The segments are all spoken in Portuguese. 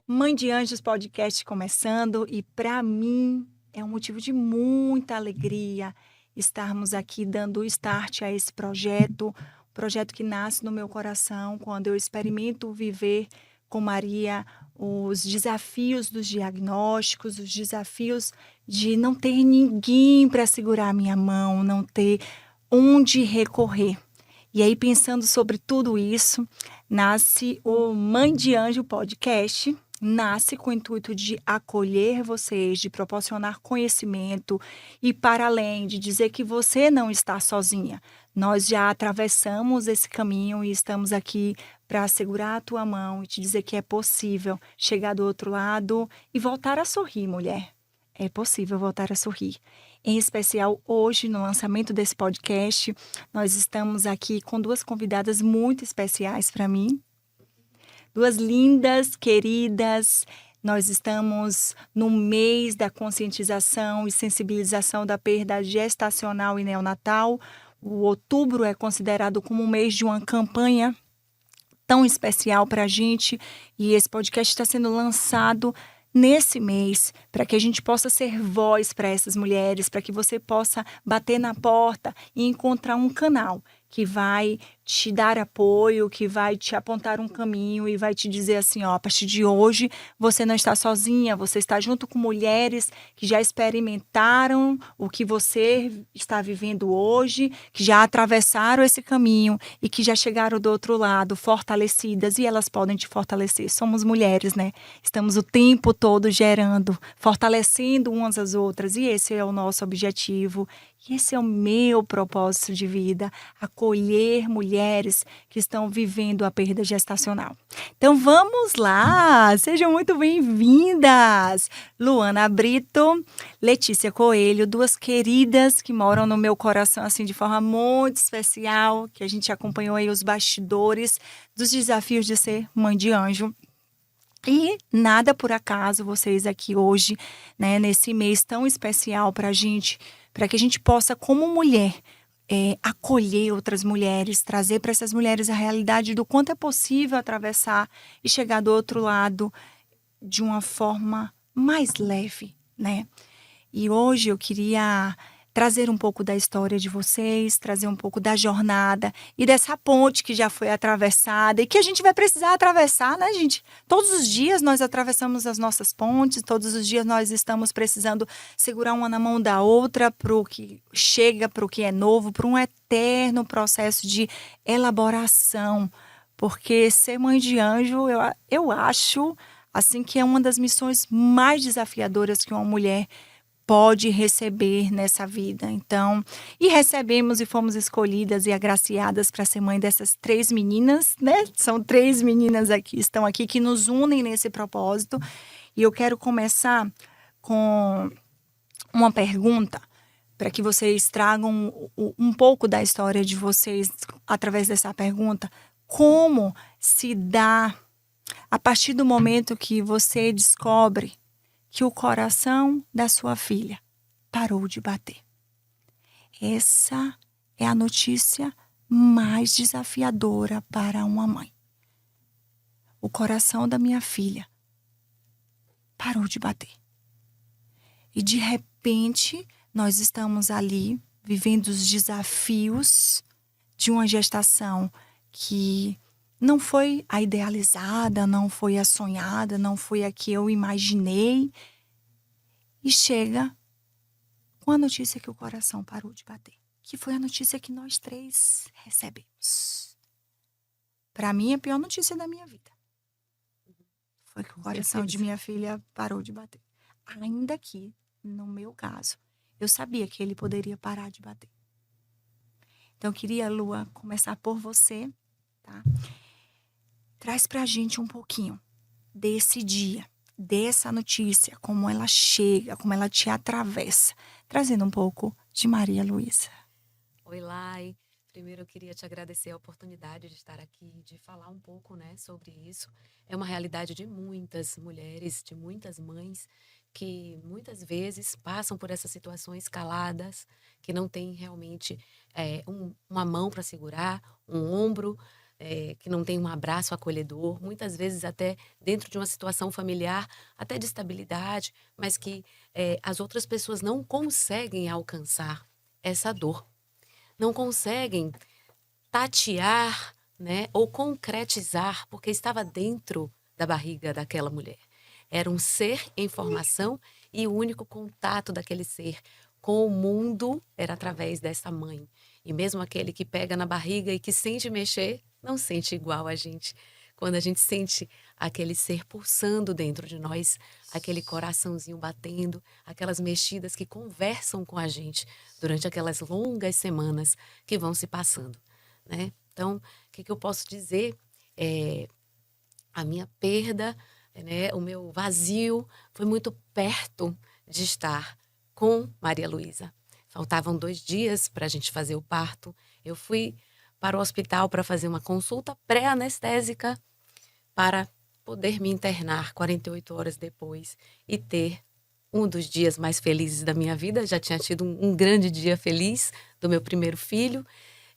Mãe de Anjos podcast começando e para mim é um motivo de muita alegria estarmos aqui dando start a esse projeto que nasce no meu coração quando eu experimento viver com Maria os desafios dos diagnósticos, os desafios de não ter ninguém para segurar a minha mão, não ter onde recorrer. E aí, pensando sobre tudo isso, nasce o Mãe de Anjo podcast. Nasce com o intuito de acolher vocês, de proporcionar conhecimento e, para além de dizer que você não está sozinha, nós já atravessamos esse caminho e estamos aqui para segurar a tua mão e te dizer que é possível chegar do outro lado e voltar a sorrir, mulher. É possível voltar a sorrir. Em especial, hoje, no lançamento desse podcast, nós estamos aqui com duas convidadas muito especiais para mim. Duas lindas, queridas. Nós estamos no mês da conscientização e sensibilização da perda gestacional e neonatal. O outubro é considerado como um mês de uma campanha tão especial para a gente. E esse podcast está sendo lançado nesse mês, para que a gente possa ser voz para essas mulheres, para que você possa bater na porta e encontrar um canal que vai te dar apoio, que vai te apontar um caminho e vai te dizer assim, ó, a partir de hoje você não está sozinha, você está junto com mulheres que já experimentaram o que você está vivendo hoje, que já atravessaram esse caminho e que já chegaram do outro lado fortalecidas e elas podem te fortalecer. Somos mulheres, né? Estamos o tempo todo gerando, fortalecendo umas às outras e esse é o nosso objetivo. E esse é o meu propósito de vida, acolher mulheres que estão vivendo a perda gestacional. Então vamos lá, sejam muito bem-vindas! Luana Brito, Letícia Coelho, duas queridas que moram no meu coração assim de forma muito especial, que a gente acompanhou aí os bastidores dos desafios de ser mãe de anjo. E nada por acaso vocês aqui hoje, né, nesse mês tão especial para a gente, para que a gente possa, como mulher, acolher outras mulheres, trazer para essas mulheres a realidade do quanto é possível atravessar e chegar do outro lado de uma forma mais leve, né? E hoje eu queria trazer um pouco da história de vocês, trazer um pouco da jornada e dessa ponte que já foi atravessada e que a gente vai precisar atravessar, né, gente? Todos os dias nós atravessamos as nossas pontes, todos os dias nós estamos precisando segurar uma na mão da outra para o que chega, para o que é novo, para um eterno processo de elaboração. Porque ser mãe de anjo, eu acho, assim, que é uma das missões mais desafiadoras que uma mulher pode receber nessa vida. Então, e recebemos e fomos escolhidas e agraciadas para ser mãe dessas três meninas, né? São três meninas aqui, estão aqui que nos unem nesse propósito. E eu quero começar com uma pergunta para que vocês tragam um pouco da história de vocês através dessa pergunta. Como se dá a partir do momento que você descobre que o coração da sua filha parou de bater? Essa é a notícia mais desafiadora para uma mãe. O coração da minha filha parou de bater. E de repente, nós estamos ali vivendo os desafios de uma gestação que não foi a idealizada, não foi a sonhada, não foi a que eu imaginei. E chega com a notícia que o coração parou de bater, que foi a notícia que nós três recebemos. Para mim, a pior notícia da minha vida foi que o coração de minha filha parou de bater. Ainda que, no meu caso, eu sabia que ele poderia parar de bater. Então, eu queria, Lua, começar por você, tá? Traz pra gente um pouquinho desse dia, dessa notícia, como ela chega, como ela te atravessa, trazendo um pouco de Maria Luísa. Oi, Lai. Primeiro eu queria te agradecer a oportunidade de estar aqui, de falar um pouco, né, sobre isso. É uma realidade de muitas mulheres, de muitas mães, que muitas vezes passam por essas situações caladas, que não têm realmente uma mão para segurar, um ombro, que não tem um abraço acolhedor, muitas vezes até dentro de uma situação familiar, até de estabilidade, mas que as outras pessoas não conseguem alcançar essa dor, não conseguem tatear, né, ou concretizar, porque estava dentro da barriga daquela mulher. Era um ser em formação e o único contato daquele ser com o mundo era através dessa mãe. E mesmo aquele que pega na barriga e que sente mexer, não sente igual a gente. Quando a gente sente aquele ser pulsando dentro de nós, aquele coraçãozinho batendo, aquelas mexidas que conversam com a gente durante aquelas longas semanas que vão se passando, né? Então, o que eu posso dizer? A minha perda, né, o meu vazio foi muito perto de estar com Maria Luísa. Faltavam 2 dias para a gente fazer o parto. Eu fui para o hospital para fazer uma consulta pré-anestésica para poder me internar 48 horas depois e ter um dos dias mais felizes da minha vida. Já tinha tido um grande dia feliz do meu primeiro filho,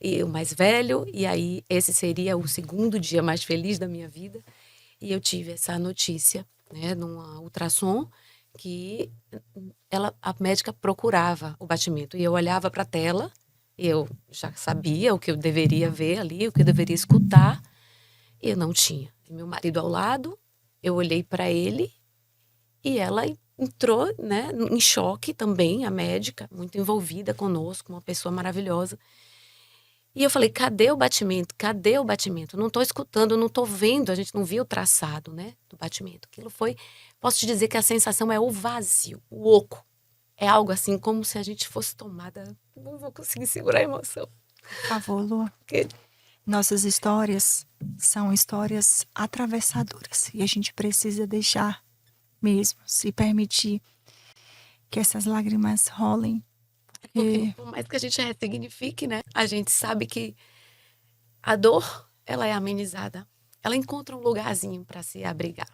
e o mais velho, e aí esse seria o segundo dia mais feliz da minha vida. E eu tive essa notícia, né, numa ultrassom, que a médica procurava o batimento. E eu olhava para a tela, e eu já sabia o que eu deveria ver ali, o que eu deveria escutar, e eu não tinha. E meu marido ao lado, eu olhei para ele, e ela entrou, né, em choque também, a médica, muito envolvida conosco, uma pessoa maravilhosa. E eu falei, cadê o batimento? Cadê o batimento? Não estou escutando, não estou vendo, a gente não viu o traçado, né, do batimento. Aquilo foi, posso te dizer que a sensação é o vazio, o oco. É algo assim, como se a gente fosse tomada. Não vou conseguir segurar a emoção. Por favor, Lu. Nossas histórias são histórias atravessadoras. E a gente precisa deixar mesmo, se permitir que essas lágrimas rolem. Porque por mais que a gente ressignifique, né? A gente sabe que a dor, ela é amenizada. Ela encontra um lugarzinho para se abrigar.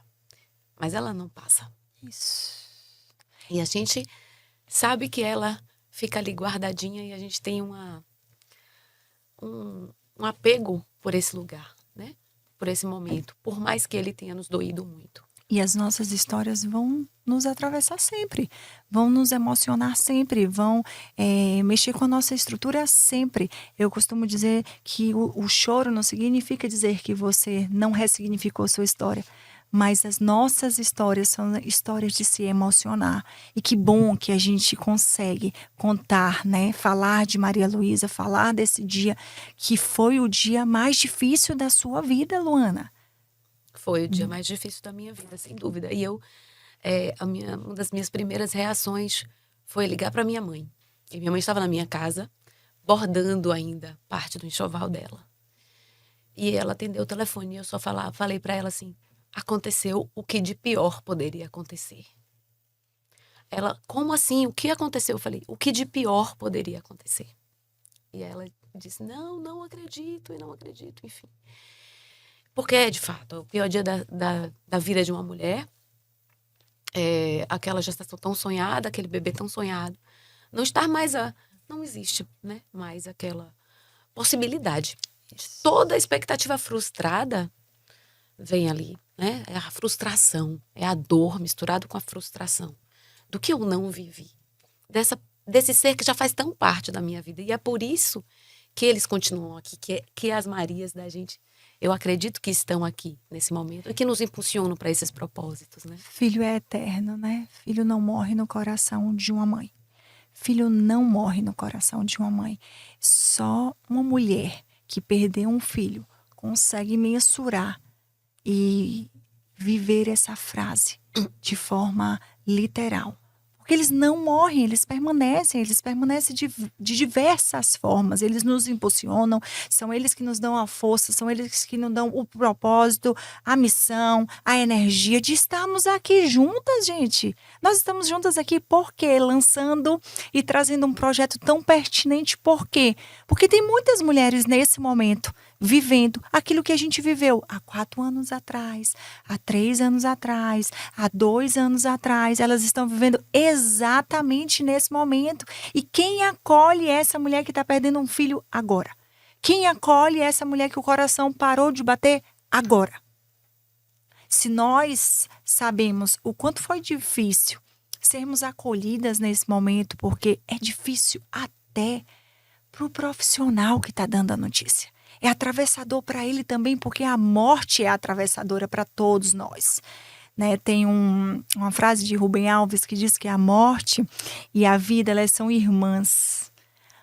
Mas ela não passa. Isso. E a gente sabe que ela fica ali guardadinha e a gente tem um apego por esse lugar, né? Por esse momento. Por mais que ele tenha nos doído muito. E as nossas histórias vão nos atravessar sempre, vão nos emocionar sempre, vão mexer com a nossa estrutura sempre. Eu costumo dizer que o choro não significa dizer que você não ressignificou sua história, mas as nossas histórias são histórias de se emocionar. E que bom que a gente consegue contar, né? Falar de Maria Luísa, falar desse dia que foi o dia mais difícil da sua vida, Luana. Foi o dia mais difícil da minha vida, sem dúvida. E eu, uma das minhas primeiras reações foi ligar para minha mãe. E minha mãe estava na minha casa, bordando ainda parte do enxoval dela. E ela atendeu o telefone e eu só falei para ela assim, aconteceu o que de pior poderia acontecer. Ela, como assim? O que aconteceu? Eu falei, o que de pior poderia acontecer? E ela disse, não acredito, e não acredito, enfim. Porque é, de fato, o pior dia da vida de uma mulher, aquela gestação tão sonhada, aquele bebê tão sonhado. Não estar mais não existe, né, mais aquela possibilidade. Toda a expectativa frustrada vem ali, né? É a frustração, é a dor misturada com a frustração. Do que eu não vivi. Desse ser que já faz tão parte da minha vida. E é por isso que eles continuam aqui, que as Marias da gente, eu acredito que estão aqui nesse momento e que nos impulsionam para esses propósitos, né? Filho é eterno, né? Filho não morre no coração de uma mãe. Filho não morre no coração de uma mãe. Só uma mulher que perdeu um filho consegue mensurar e viver essa frase de forma literal. Porque eles não morrem, eles permanecem de diversas formas. Eles nos impulsionam, são eles que nos dão a força, são eles que nos dão o propósito, a missão, a energia de estarmos aqui juntas, gente. Nós estamos juntas aqui por quê? Lançando e trazendo um projeto tão pertinente, por quê? Porque tem muitas mulheres nesse momento vivendo aquilo que a gente viveu há 4 anos atrás, há 3 anos atrás, há 2 anos atrás. Elas estão vivendo exatamente nesse momento. E quem acolhe essa mulher que está perdendo um filho agora? Quem acolhe é essa mulher que o coração parou de bater agora. Se nós sabemos o quanto foi difícil sermos acolhidas nesse momento, porque é difícil até para o profissional que está dando a notícia. É atravessador para ele também, porque a morte é atravessadora para todos nós. Né? Tem uma frase de Rubem Alves que diz que a morte e a vida, elas são irmãs.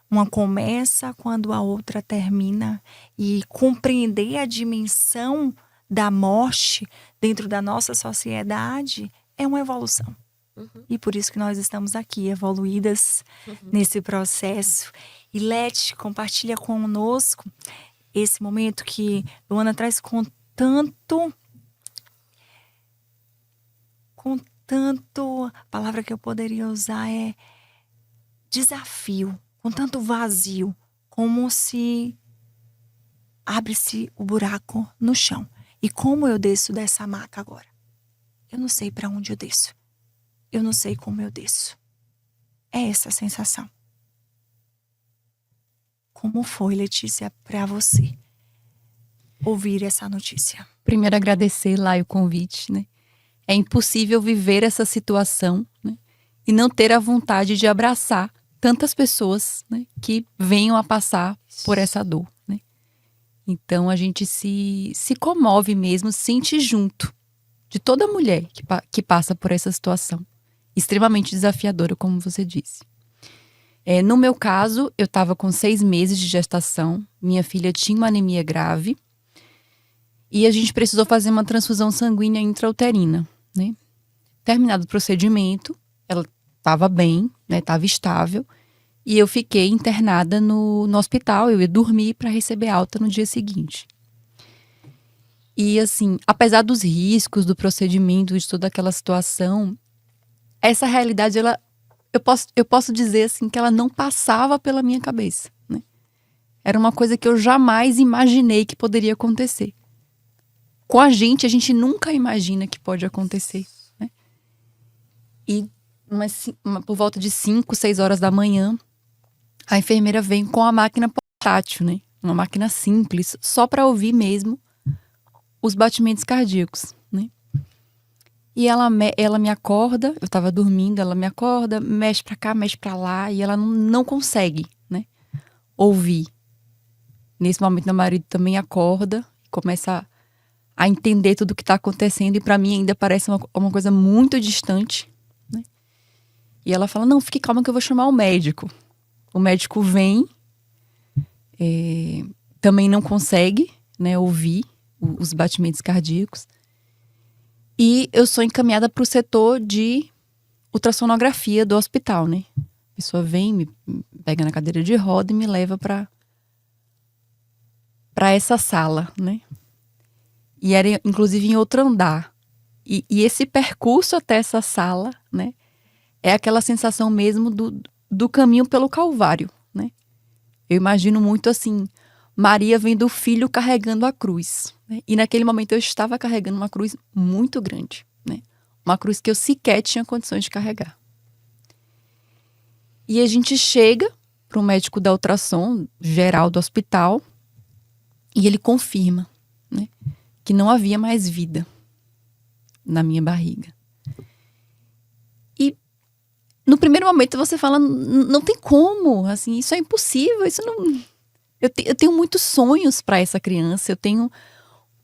Uma começa quando a outra termina. E compreender a dimensão da morte dentro da nossa sociedade é uma evolução. E por isso que nós estamos aqui, evoluídas nesse processo. E Leti, compartilha conosco esse momento que Luana traz com tanto, a palavra que eu poderia usar é desafio, com tanto vazio, como se abre-se o buraco no chão. E como eu desço dessa maca agora? Eu não sei para onde eu desço. Eu não sei como eu desço. É essa a sensação. Como foi, Letícia, para você ouvir essa notícia? Primeiro, agradecer lá o convite, né? É impossível viver essa situação, né? E não ter a vontade de abraçar tantas pessoas, né, que venham a passar por essa dor, né? Então, a gente se comove mesmo, se sente junto de toda mulher que passa por essa situação. Extremamente desafiadora, como você disse. No meu caso, eu estava com 6 meses de gestação. Minha filha tinha uma anemia grave. E a gente precisou fazer uma transfusão sanguínea intrauterina, né? Terminado o procedimento, ela estava bem, né? Estava estável. E eu fiquei internada no hospital. Eu ia dormir para receber alta no dia seguinte. E assim, apesar dos riscos do procedimento, de toda aquela situação, essa realidade, eu posso dizer assim, que ela não passava pela minha cabeça, né? Era uma coisa que eu jamais imaginei que poderia acontecer. Com a gente nunca imagina que pode acontecer, né? E por volta de 5, 6 horas da manhã, a enfermeira vem com a máquina portátil, né? Uma máquina simples, só para ouvir mesmo os batimentos cardíacos, né? E ela me acorda, eu tava dormindo, ela me acorda, mexe pra cá, mexe pra lá, e ela não consegue, né, ouvir. Nesse momento, meu marido também acorda, começa a entender tudo o que tá acontecendo, e pra mim ainda parece uma coisa muito distante, né? E ela fala, não, fique calma que eu vou chamar o médico. O médico vem, também não consegue, né, ouvir os batimentos cardíacos. E eu sou encaminhada para o setor de ultrassonografia do hospital, né? A pessoa vem, me pega na cadeira de roda e me leva para essa sala, né? E era, inclusive, em outro andar. E esse percurso até essa sala, né? É aquela sensação mesmo do caminho pelo Calvário, né? Eu imagino muito assim, Maria vendo o filho carregando a cruz, né? E naquele momento eu estava carregando uma cruz muito grande, né? Uma cruz que eu sequer tinha condições de carregar. E a gente chega para o médico da ultrassom geral do hospital e ele confirma, né, que não havia mais vida na minha barriga. E no primeiro momento você fala, não tem como, assim, isso é impossível, isso não... Eu tenho muitos sonhos para essa criança, eu tenho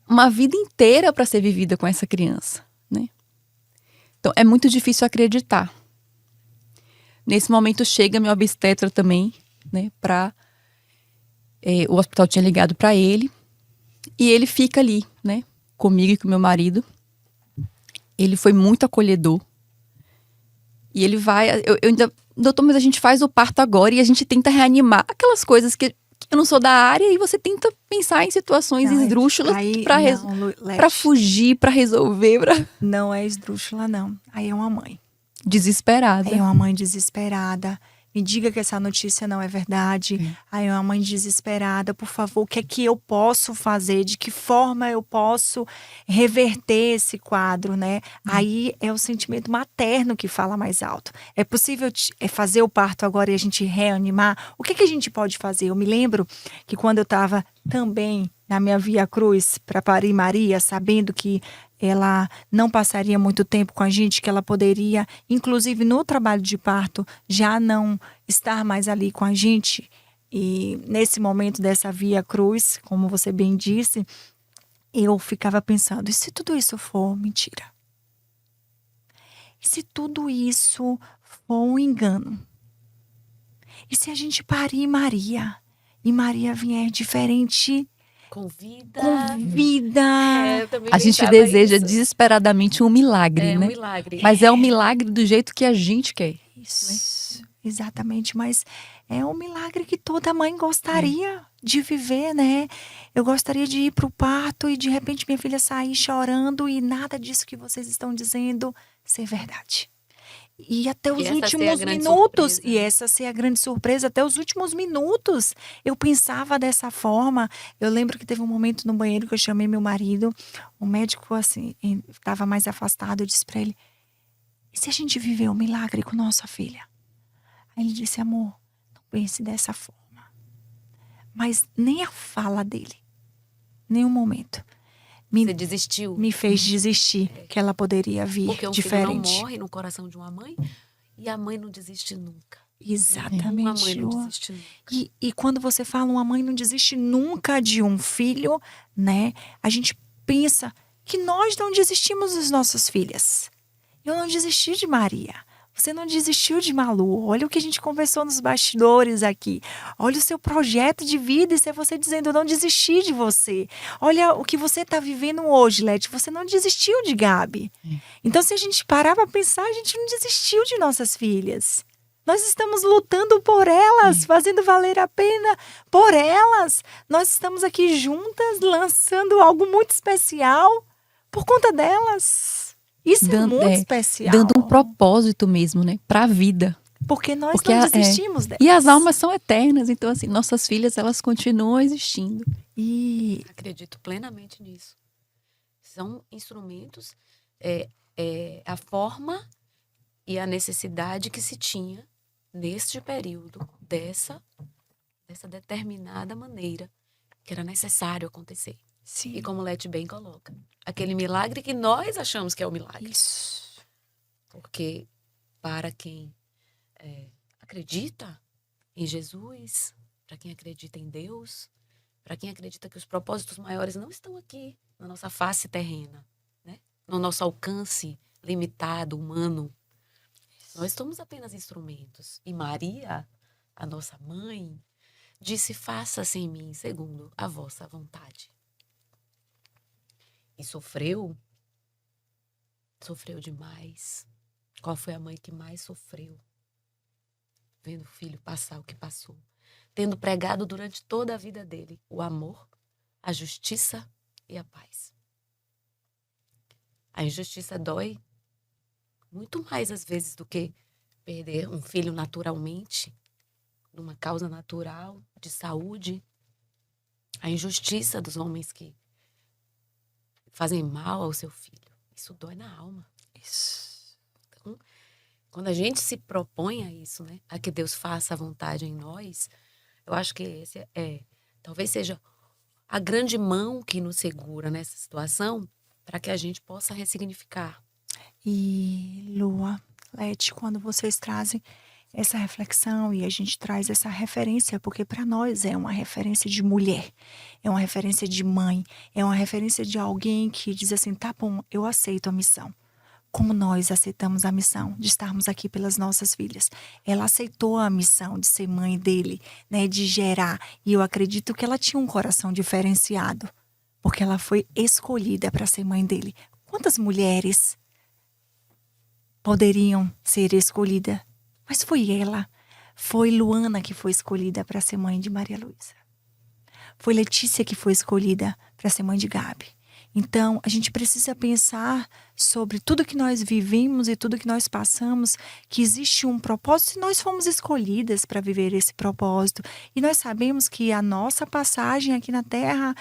uma vida inteira para ser vivida com essa criança, né? Então, é muito difícil acreditar. Nesse momento, chega meu obstetra também, né? O hospital tinha ligado para ele, e ele fica ali, né? Comigo e com meu marido. Ele foi muito acolhedor. E ele vai... Eu ainda... Doutor, mas a gente faz o parto agora e a gente tenta reanimar aquelas coisas que eu não sou da área, e você tenta pensar em situações esdrúxulas pra fugir, pra resolver. Não é esdrúxula, não. Aí é uma mãe. Desesperada. É uma mãe desesperada. me diga que essa notícia não é verdade. Aí é uma mãe desesperada, por favor, o que é que eu posso fazer? De que forma eu posso reverter esse quadro, né? Aí é o sentimento materno que fala mais alto. É possível fazer o parto agora e a gente reanimar? O que é que a gente pode fazer? Eu me lembro que quando eu estava também na minha via cruz para parir Maria, sabendo que ela não passaria muito tempo com a gente, que ela poderia, inclusive no trabalho de parto, já não estar mais ali com a gente. E nesse momento dessa via cruz, como você bem disse, eu ficava pensando, e se tudo isso for mentira? E se tudo isso for um engano? E se a gente parir Maria e Maria vier diferente Com vida. com vida? Eu também A gente pensava deseja isso. desesperadamente um milagre, É um né? milagre. Mas é um milagre do jeito que a gente quer. Isso, exatamente, mas é um milagre que toda mãe gostaria de viver, né? Eu gostaria de ir para o parto e de repente minha filha sair chorando e nada disso que vocês estão dizendo ser verdade. E até os essa ser a últimos grande minutos, surpresa, e né? essa ser a grande surpresa, até os últimos minutos eu pensava dessa forma. Eu lembro que teve um momento no banheiro que eu chamei meu marido, o médico assim, estava mais afastado, eu disse para ele, e se a gente viver um milagre com nossa filha? Aí ele disse, amor, não pense dessa forma. Mas nem a fala dele, nenhum momento, Você desistiu. me fez desistir que ela poderia vir Porque um filho não diferente. morre no coração de uma mãe e a mãe não desiste nunca. Uma Exatamente, mãe não Lua. desiste nunca. E quando você fala uma mãe não desiste nunca de um filho, né? A gente pensa que nós não desistimos das nossas filhas. Eu não desisti de Maria. Você não desistiu de Malu. Olha o que a gente conversou nos bastidores aqui. Olha o seu projeto de vida. Isso é você dizendo, eu não desisti de você. Olha o que você está vivendo hoje, Leti. Você não desistiu de Gabi. Então, se a gente parar para pensar, a gente não desistiu de nossas filhas. Nós estamos lutando por elas, fazendo valer a pena por elas. Nós estamos aqui juntas, lançando algo muito especial por conta delas. Isso é muito especial. Dando um propósito mesmo, né? Para a vida. Porque nós Porque não desistimos delas. E as almas são eternas, então assim, nossas filhas, elas continuam existindo. E Acredito plenamente nisso. São instrumentos, a forma e a necessidade que se tinha neste período, dessa determinada maneira que era necessário acontecer. sim, E como Leti bem coloca, aquele milagre que nós achamos que é o milagre. isso. Porque para quem acredita em Jesus, para quem acredita em Deus, para quem acredita que os propósitos maiores não estão aqui na nossa face terrena, né? No nosso alcance limitado, humano. Nós somos apenas instrumentos. E Maria, a nossa mãe, disse, faça-se em mim segundo a vossa vontade. E sofreu demais. Qual foi a mãe que mais sofreu? Vendo o filho passar o que passou. Tendo pregado durante toda a vida dele o amor, a justiça e a paz. A injustiça dói muito mais às vezes do que perder um filho naturalmente, numa causa natural, de saúde. A injustiça dos homens que fazem mal ao seu filho. Isso dói na alma. Isso. Então, quando a gente se propõe a isso, né, a que Deus faça a vontade em nós, eu acho que esse talvez seja a grande mão que nos segura nessa situação para que a gente possa ressignificar. E Lua, Leti, quando vocês trazem essa reflexão e a gente traz essa referência, porque para nós é uma referência de mulher, é uma referência de mãe, é uma referência de alguém que diz assim, tá bom, eu aceito a missão. Como nós aceitamos a missão de estarmos aqui pelas nossas filhas. Ela aceitou a missão de ser mãe dele, né, de gerar. E eu acredito que ela tinha um coração diferenciado, porque ela foi escolhida para ser mãe dele. Quantas mulheres poderiam ser escolhidas? Mas foi ela. Foi Luana que foi escolhida para ser mãe de Maria Luísa. Foi Letícia que foi escolhida para ser mãe de Gabi. Então, a gente precisa pensar sobre tudo que nós vivemos e tudo que nós passamos, que existe um propósito e nós fomos escolhidas para viver esse propósito. E nós sabemos que a nossa passagem aqui na Terra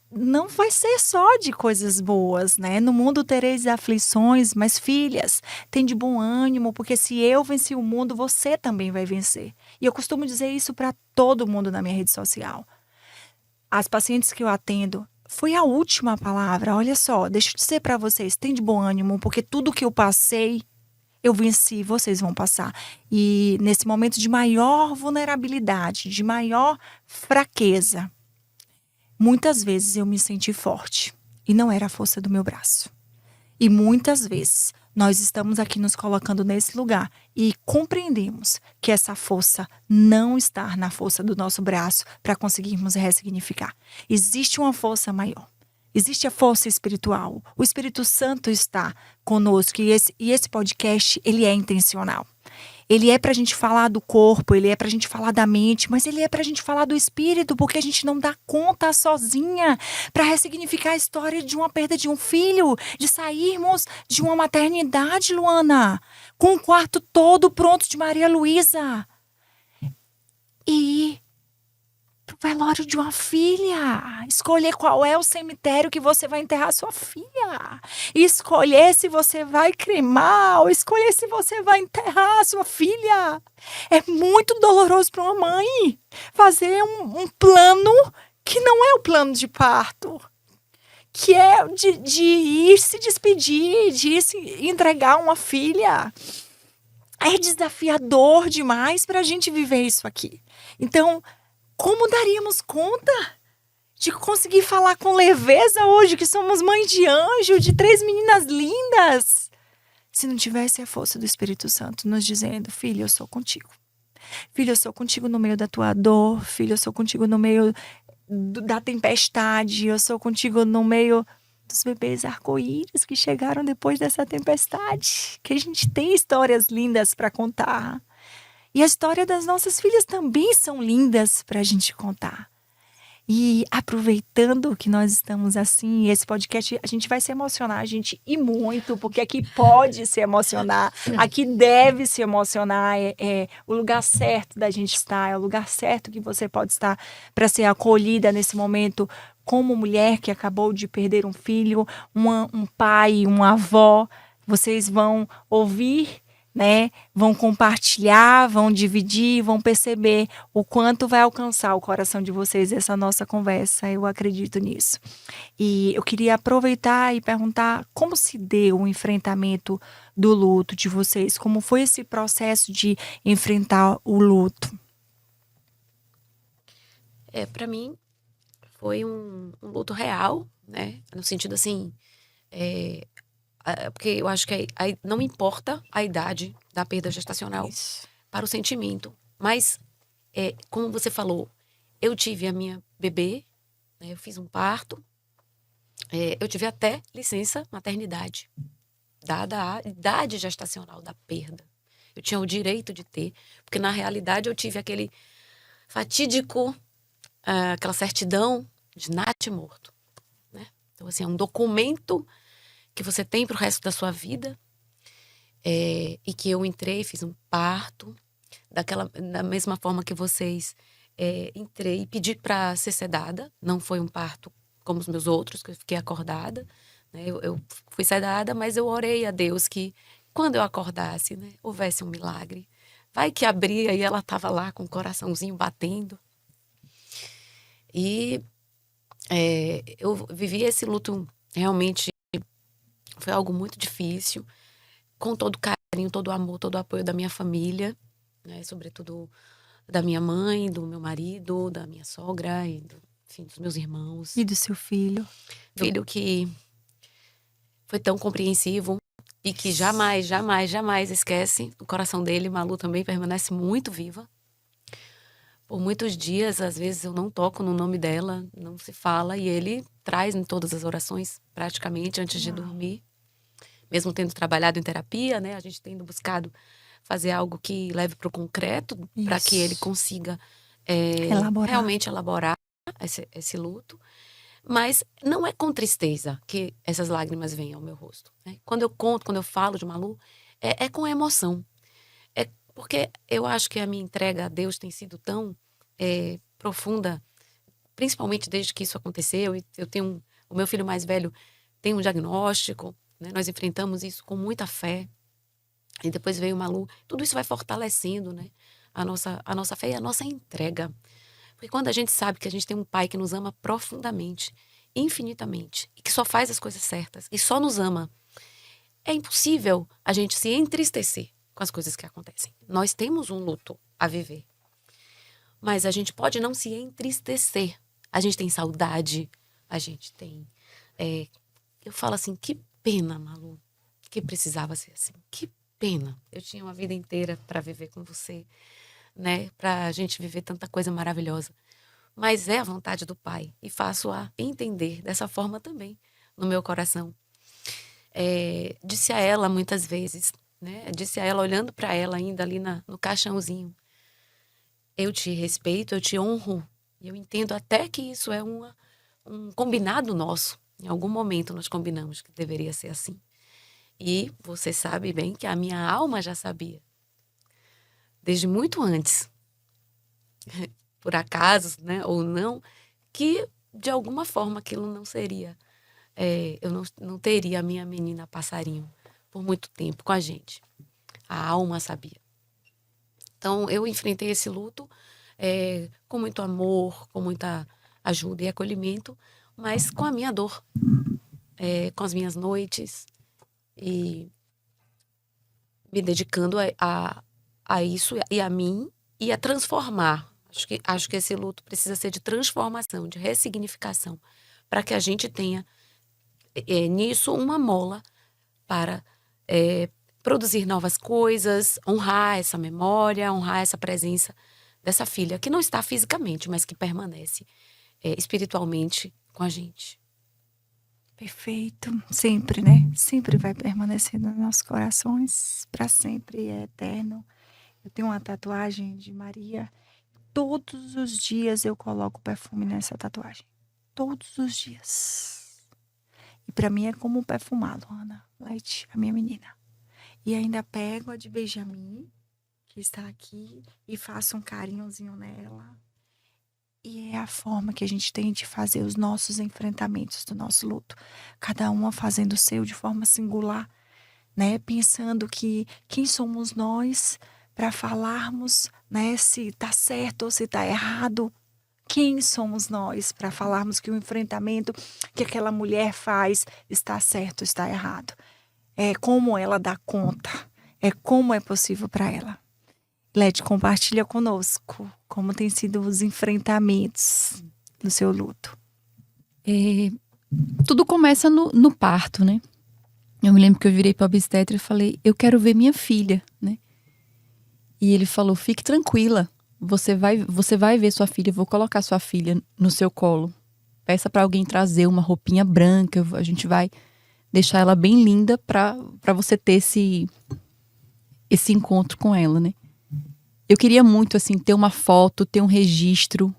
não vai ser só de coisas boas, né? No mundo tereis aflições, mas filhas, tem de bom ânimo, porque se eu venci o mundo, você também vai vencer. E eu costumo dizer isso para todo mundo na minha rede social. As pacientes que eu atendo, foi a última palavra. Olha só, deixa eu dizer para vocês, tem de bom ânimo, porque tudo que eu passei, eu venci, vocês vão passar. E nesse momento de maior vulnerabilidade, de maior fraqueza, muitas vezes eu me senti forte e não era a força do meu braço. E muitas vezes nós estamos aqui nos colocando nesse lugar e compreendemos que essa força não está na força do nosso braço para conseguirmos ressignificar. Existe uma força maior. Existe a força espiritual. O Espírito Santo está conosco e esse podcast, ele é intencional. Ele é para a gente falar do corpo, ele é para a gente falar da mente, mas ele é para a gente falar do espírito, porque a gente não dá conta sozinha para ressignificar a história de uma perda de um filho, de sairmos de uma maternidade, Luana, com o quarto todo pronto de Maria Luísa. E pro velório de uma filha, escolher qual é o cemitério que você vai enterrar sua filha, escolher se você vai cremar ou escolher se você vai enterrar sua filha. É muito doloroso para uma mãe fazer um plano que não é o plano de parto, que é de ir se despedir, de ir se entregar uma filha. É desafiador demais para a gente viver isso aqui. Então, como daríamos conta de conseguir falar com leveza hoje, que somos mãe de anjo, de 3 meninas lindas, se não tivesse a força do Espírito Santo nos dizendo: filho, eu sou contigo. Filho, eu sou contigo no meio da tua dor. Filho, eu sou contigo no meio da tempestade. Eu sou contigo no meio dos bebês arco-íris que chegaram depois dessa tempestade. Que a gente tem histórias lindas para contar. E a história das nossas filhas também são lindas para a gente contar. E aproveitando que nós estamos assim, esse podcast, a gente vai se emocionar, gente, e muito, porque aqui pode se emocionar, aqui deve se emocionar, é o lugar certo da gente estar, é o lugar certo que você pode estar para ser acolhida nesse momento, como mulher que acabou de perder um filho, um pai, uma avó. Vocês vão ouvir, né? Vão compartilhar, vão dividir, vão perceber o quanto vai alcançar o coração de vocês essa nossa conversa. Eu acredito nisso. E eu queria aproveitar e perguntar como se deu o enfrentamento do luto de vocês, como foi esse processo de enfrentar o luto? Para mim, foi um luto real, né? No sentido assim, porque eu acho que não importa a idade da perda gestacional Isso. para o sentimento. Mas, como você falou, eu tive a minha bebê, né, eu fiz um parto, eu tive até licença maternidade, dada a idade gestacional da perda. Eu tinha o direito de ter, porque na realidade eu tive aquele fatídico, aquela certidão de nasce morto, né? Então, assim, é um documento que você tem para o resto da sua vida, e que eu entrei, fiz um parto, da mesma forma que vocês, entrei e pedi para ser sedada. Não foi um parto como os meus outros, que eu fiquei acordada, né? Eu fui sedada, mas eu orei a Deus que quando eu acordasse, né, houvesse um milagre. Vai que abria e ela estava lá com o coraçãozinho batendo. E eu vivi esse luto realmente. Foi algo muito difícil, com todo o carinho, todo o amor, todo o apoio da minha família, né? Sobretudo da minha mãe, do meu marido, da minha sogra, enfim, dos meus irmãos. E do seu filho? Filho que foi tão compreensivo e que jamais, jamais, jamais esquece o coração dele. Malu também permanece muito viva. Por muitos dias, às vezes, eu não toco no nome dela, não se fala, e ele traz em todas as orações, praticamente, antes de dormir. Mesmo tendo trabalhado em terapia, né? A gente tendo buscado fazer algo que leve para o concreto, para que ele consiga realmente elaborar esse luto. Mas não é com tristeza que essas lágrimas vêm ao meu rosto, né? Quando eu conto, quando eu falo de Malu, é com emoção. É porque eu acho que a minha entrega a Deus tem sido tão profunda, principalmente desde que isso aconteceu. Eu tenho o meu filho mais velho tem um diagnóstico, né? Nós enfrentamos isso com muita fé. E depois veio o Malu. Tudo isso vai fortalecendo, né? A nossa fé e a nossa entrega. Porque quando a gente sabe que a gente tem um pai que nos ama profundamente, infinitamente, e que só faz as coisas certas, e só nos ama, é impossível a gente se entristecer com as coisas que acontecem. Nós temos um luto a viver. Mas a gente pode não se entristecer. A gente tem saudade, a gente tem... eu falo assim, que pena, Malu, que precisava ser assim. Que pena. Eu tinha uma vida inteira para viver com você, né? Para a gente viver tanta coisa maravilhosa. Mas é a vontade do Pai. E faço-a entender dessa forma também no meu coração. Disse a ela muitas vezes, né? Disse a ela, olhando para ela ainda ali no caixãozinho. Eu te respeito, eu te honro. E eu entendo até que isso é um combinado nosso. Em algum momento nós combinamos que deveria ser assim. E você sabe bem que a minha alma já sabia. Desde muito antes. Por acaso, né, ou não, que de alguma forma aquilo não seria. Eu não teria a minha menina passarinho por muito tempo com a gente. A alma sabia. Então, eu enfrentei esse luto com muito amor, com muita ajuda e acolhimento, mas com a minha dor, com as minhas noites, e me dedicando a isso e a mim e a transformar. Acho que esse luto precisa ser de transformação, de ressignificação, para que a gente tenha nisso uma mola para produzir novas coisas, honrar essa memória, honrar essa presença dessa filha, que não está fisicamente, mas que permanece espiritualmente com a gente. Perfeito. Sempre, né? Sempre vai permanecer nos nossos corações, para sempre, é eterno. Eu tenho uma tatuagem de Maria. Todos os dias eu coloco perfume nessa tatuagem. Todos os dias. E para mim é como um perfumado, Ana Leite, a minha menina. E ainda pego a de Benjamin, que está aqui, e faço um carinhozinho nela. E é a forma que a gente tem de fazer os nossos enfrentamentos do nosso luto. Cada uma fazendo o seu de forma singular, né? Pensando que quem somos nós para falarmos, né, se está certo ou se está errado. Quem somos nós para falarmos que o enfrentamento que aquela mulher faz está certo ou está errado? É como ela dá conta, é como é possível para ela. Lete, compartilha conosco como tem sido os enfrentamentos do seu luto. Tudo começa no parto, né? Eu me lembro que eu virei para o obstetra e falei, eu quero ver minha filha, né? E ele falou, fique tranquila, você vai ver sua filha, eu vou colocar sua filha no seu colo. Peça para alguém trazer uma roupinha branca, a gente vai deixar ela bem linda para você ter esse encontro com ela, né? Eu queria muito, assim, ter uma foto, ter um registro,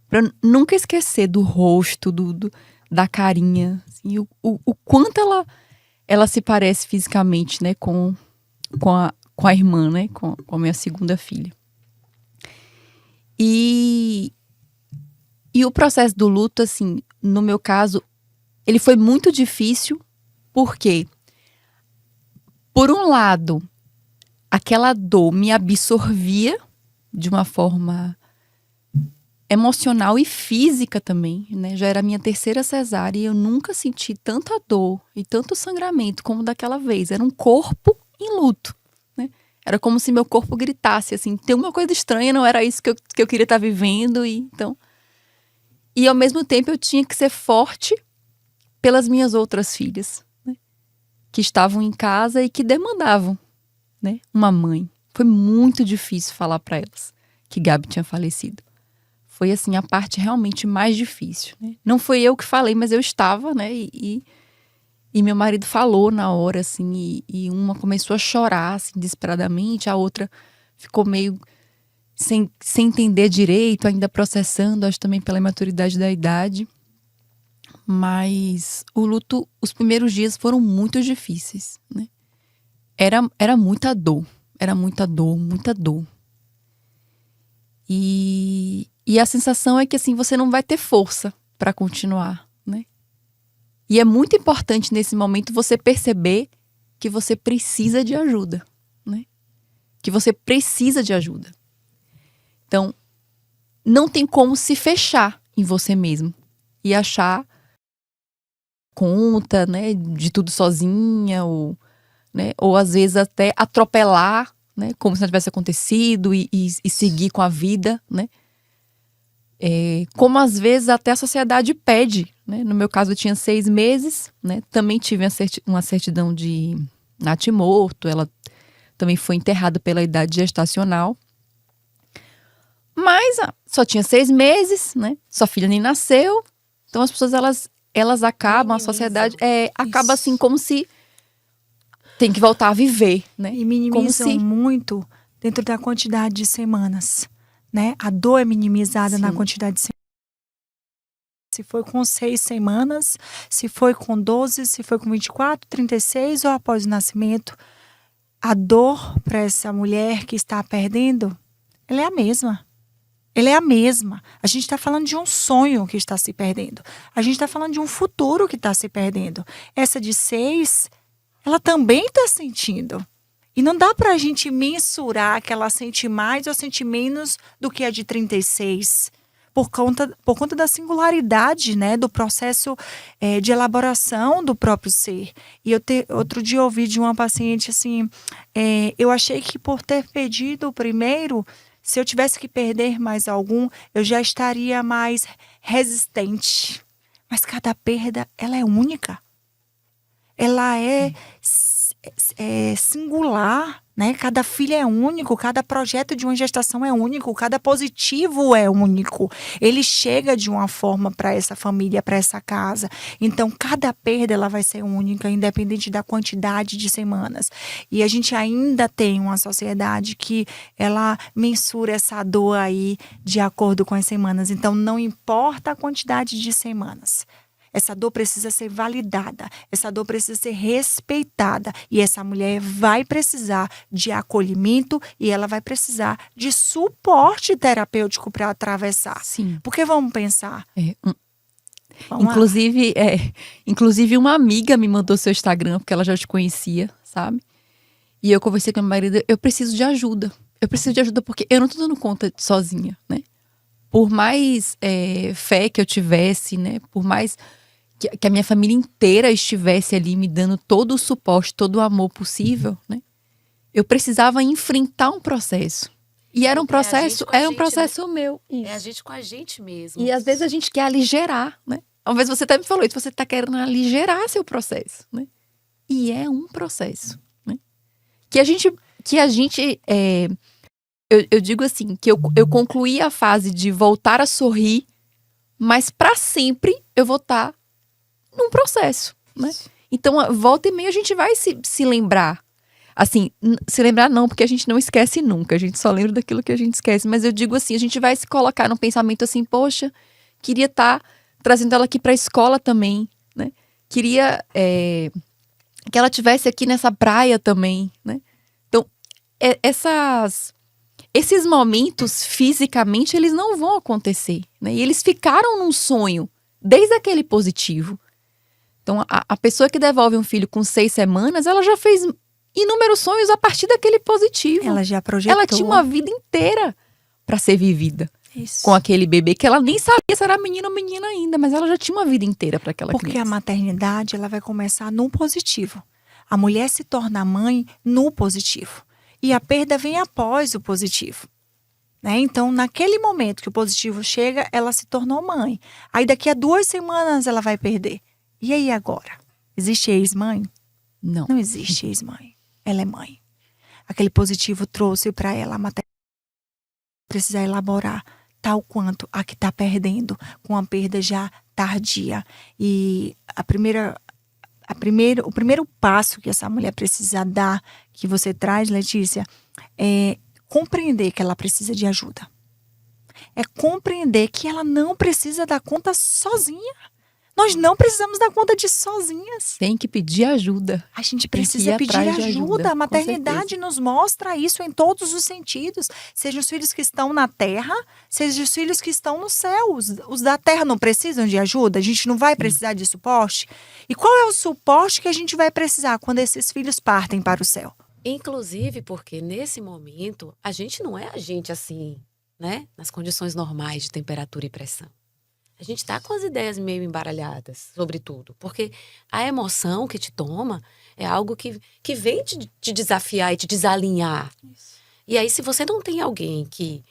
para nunca esquecer do rosto, da carinha, assim, o quanto ela se parece fisicamente, né, com a irmã, né, com a minha segunda filha. E o processo do luto, assim, no meu caso, ele foi muito difícil, porque, por um lado, aquela dor me absorvia de uma forma emocional e física também, né? Já era a minha terceira cesárea e eu nunca senti tanta dor e tanto sangramento como daquela vez. Era um corpo em luto, né? Era como se meu corpo gritasse, assim, tem uma coisa estranha, não era isso que eu queria estar vivendo. E ao mesmo tempo eu tinha que ser forte pelas minhas outras filhas, né? Que estavam em casa e que demandavam, né, uma mãe. Foi muito difícil falar para elas que Gabi tinha falecido. Foi, assim, a parte realmente mais difícil, né? Não foi eu que falei, mas eu estava, né? E meu marido falou na hora, assim, e uma começou a chorar, assim, desesperadamente, a outra ficou meio sem entender direito, ainda processando, acho também pela imaturidade da idade. Mas o luto, os primeiros dias foram muito difíceis, né? Era muita dor. Era muita dor, muita dor. E a sensação é que, assim, você não vai ter força para continuar, né? E é muito importante nesse momento você perceber que você precisa de ajuda, né? Que você precisa de ajuda. Então, não tem como se fechar em você mesmo e achar conta, né, de tudo sozinha, ou, né, ou às vezes até atropelar, né, como se não tivesse acontecido e seguir com a vida, né? Como às vezes até a sociedade pede, né? No meu caso eu tinha 6 meses, né? Também tive uma certidão de natimorto, ela também foi enterrada pela idade gestacional. Mas só tinha 6 meses, né? Sua filha nem nasceu. Então as pessoas, elas acabam, a sociedade acaba assim, como se tem que voltar a viver, né? E minimizam como se... muito dentro da quantidade de semanas, né? A dor é minimizada Sim. na quantidade de semanas. Se foi com 6 semanas, se foi com 12, se foi com 24, 36 ou após o nascimento. A dor para essa mulher que está perdendo, ela é a mesma. Ela é a mesma. A gente está falando de um sonho que está se perdendo. A gente está falando de um futuro que está se perdendo. Essa de 6, ela também está sentindo. E não dá para a gente mensurar que ela sente mais ou sente menos do que a de 36. Por conta da singularidade, né, do processo de elaboração do próprio ser. E outro dia eu ouvi de uma paciente assim, eu achei que por ter perdido o primeiro, se eu tivesse que perder mais algum, eu já estaria mais resistente. Mas cada perda, ela é única. Ela é singular, né? Cada filho é único, cada projeto de uma gestação é único, cada positivo é único. Ele chega de uma forma para essa família, para essa casa. Então, cada perda ela vai ser única, independente da quantidade de semanas. E a gente ainda tem uma sociedade que ela mensura essa dor aí de acordo com as semanas. Então, não importa a quantidade de semanas. Essa dor precisa ser validada, essa dor precisa ser respeitada e essa mulher vai precisar de acolhimento e ela vai precisar de suporte terapêutico para atravessar. Sim. Porque vamos pensar. Inclusive uma amiga me mandou seu Instagram, porque ela já te conhecia, sabe? E eu conversei com a minha marido, eu preciso de ajuda. Eu preciso de ajuda porque eu não tô dando conta sozinha, né? Por mais fé que eu tivesse, né? Por mais que a minha família inteira estivesse ali me dando todo o suporte, todo o amor possível, né? Eu precisava enfrentar um processo. E era um processo, meu. Isso. É a gente com a gente mesmo. E às vezes a gente quer aligerar, né? Às vezes você até me falou isso, você tá querendo aligerar seu processo, né? E é um processo, né? Que a gente eu digo assim, que eu concluí a fase de voltar a sorrir, mas para sempre eu vou estar num processo, né? Então, volta e meia a gente vai se lembrar. Assim, se lembrar não, porque a gente não esquece nunca. A gente só lembra daquilo que a gente esquece. Mas eu digo assim, a gente vai se colocar num pensamento assim, poxa, queria estar trazendo ela aqui pra escola também, né? Queria que ela tivesse aqui nessa praia também, né? Então, esses momentos, fisicamente, eles não vão acontecer, né? E eles ficaram num sonho, desde aquele positivo. Então, a pessoa que devolve um filho com 6 semanas, ela já fez inúmeros sonhos a partir daquele positivo. Ela já projetou. Ela tinha uma vida inteira para ser vivida. Isso. Com aquele bebê que ela nem sabia se era menino ou menina ainda, mas ela já tinha uma vida inteira para aquela criança. Porque a maternidade, ela vai começar no positivo. A mulher se torna mãe no positivo. E a perda vem após o positivo. Né? Então, naquele momento que o positivo chega, ela se tornou mãe. Aí, daqui a 2 semanas, ela vai perder. E aí, agora? Existe ex-mãe? Não. Não existe ex-mãe. Ela é mãe. Aquele positivo trouxe para ela a maternidade. Precisa elaborar tal quanto a que está perdendo, com a perda já tardia. E o primeiro passo que essa mulher precisa dar, que você traz, Letícia, é compreender que ela precisa de ajuda. É compreender que ela não precisa dar conta sozinha. Nós não precisamos dar conta disso sozinhas. Tem que pedir ajuda. A gente Tem que precisa ir pedir atrás de ajuda. ajuda, A com maternidade certeza. nos mostra isso em todos os sentidos. Sejam os filhos que estão na terra, sejam os filhos que estão no céu. Os da terra não precisam de ajuda? A gente não vai precisar de suporte? E qual é o suporte que a gente vai precisar quando esses filhos partem para o céu? Inclusive porque nesse momento a gente não é a gente assim, né? Nas condições normais de temperatura e pressão. A gente tá com as ideias meio embaralhadas, sobretudo. Porque a emoção que te toma é algo que vem te desafiar e te desalinhar. E aí, se você não tem alguém que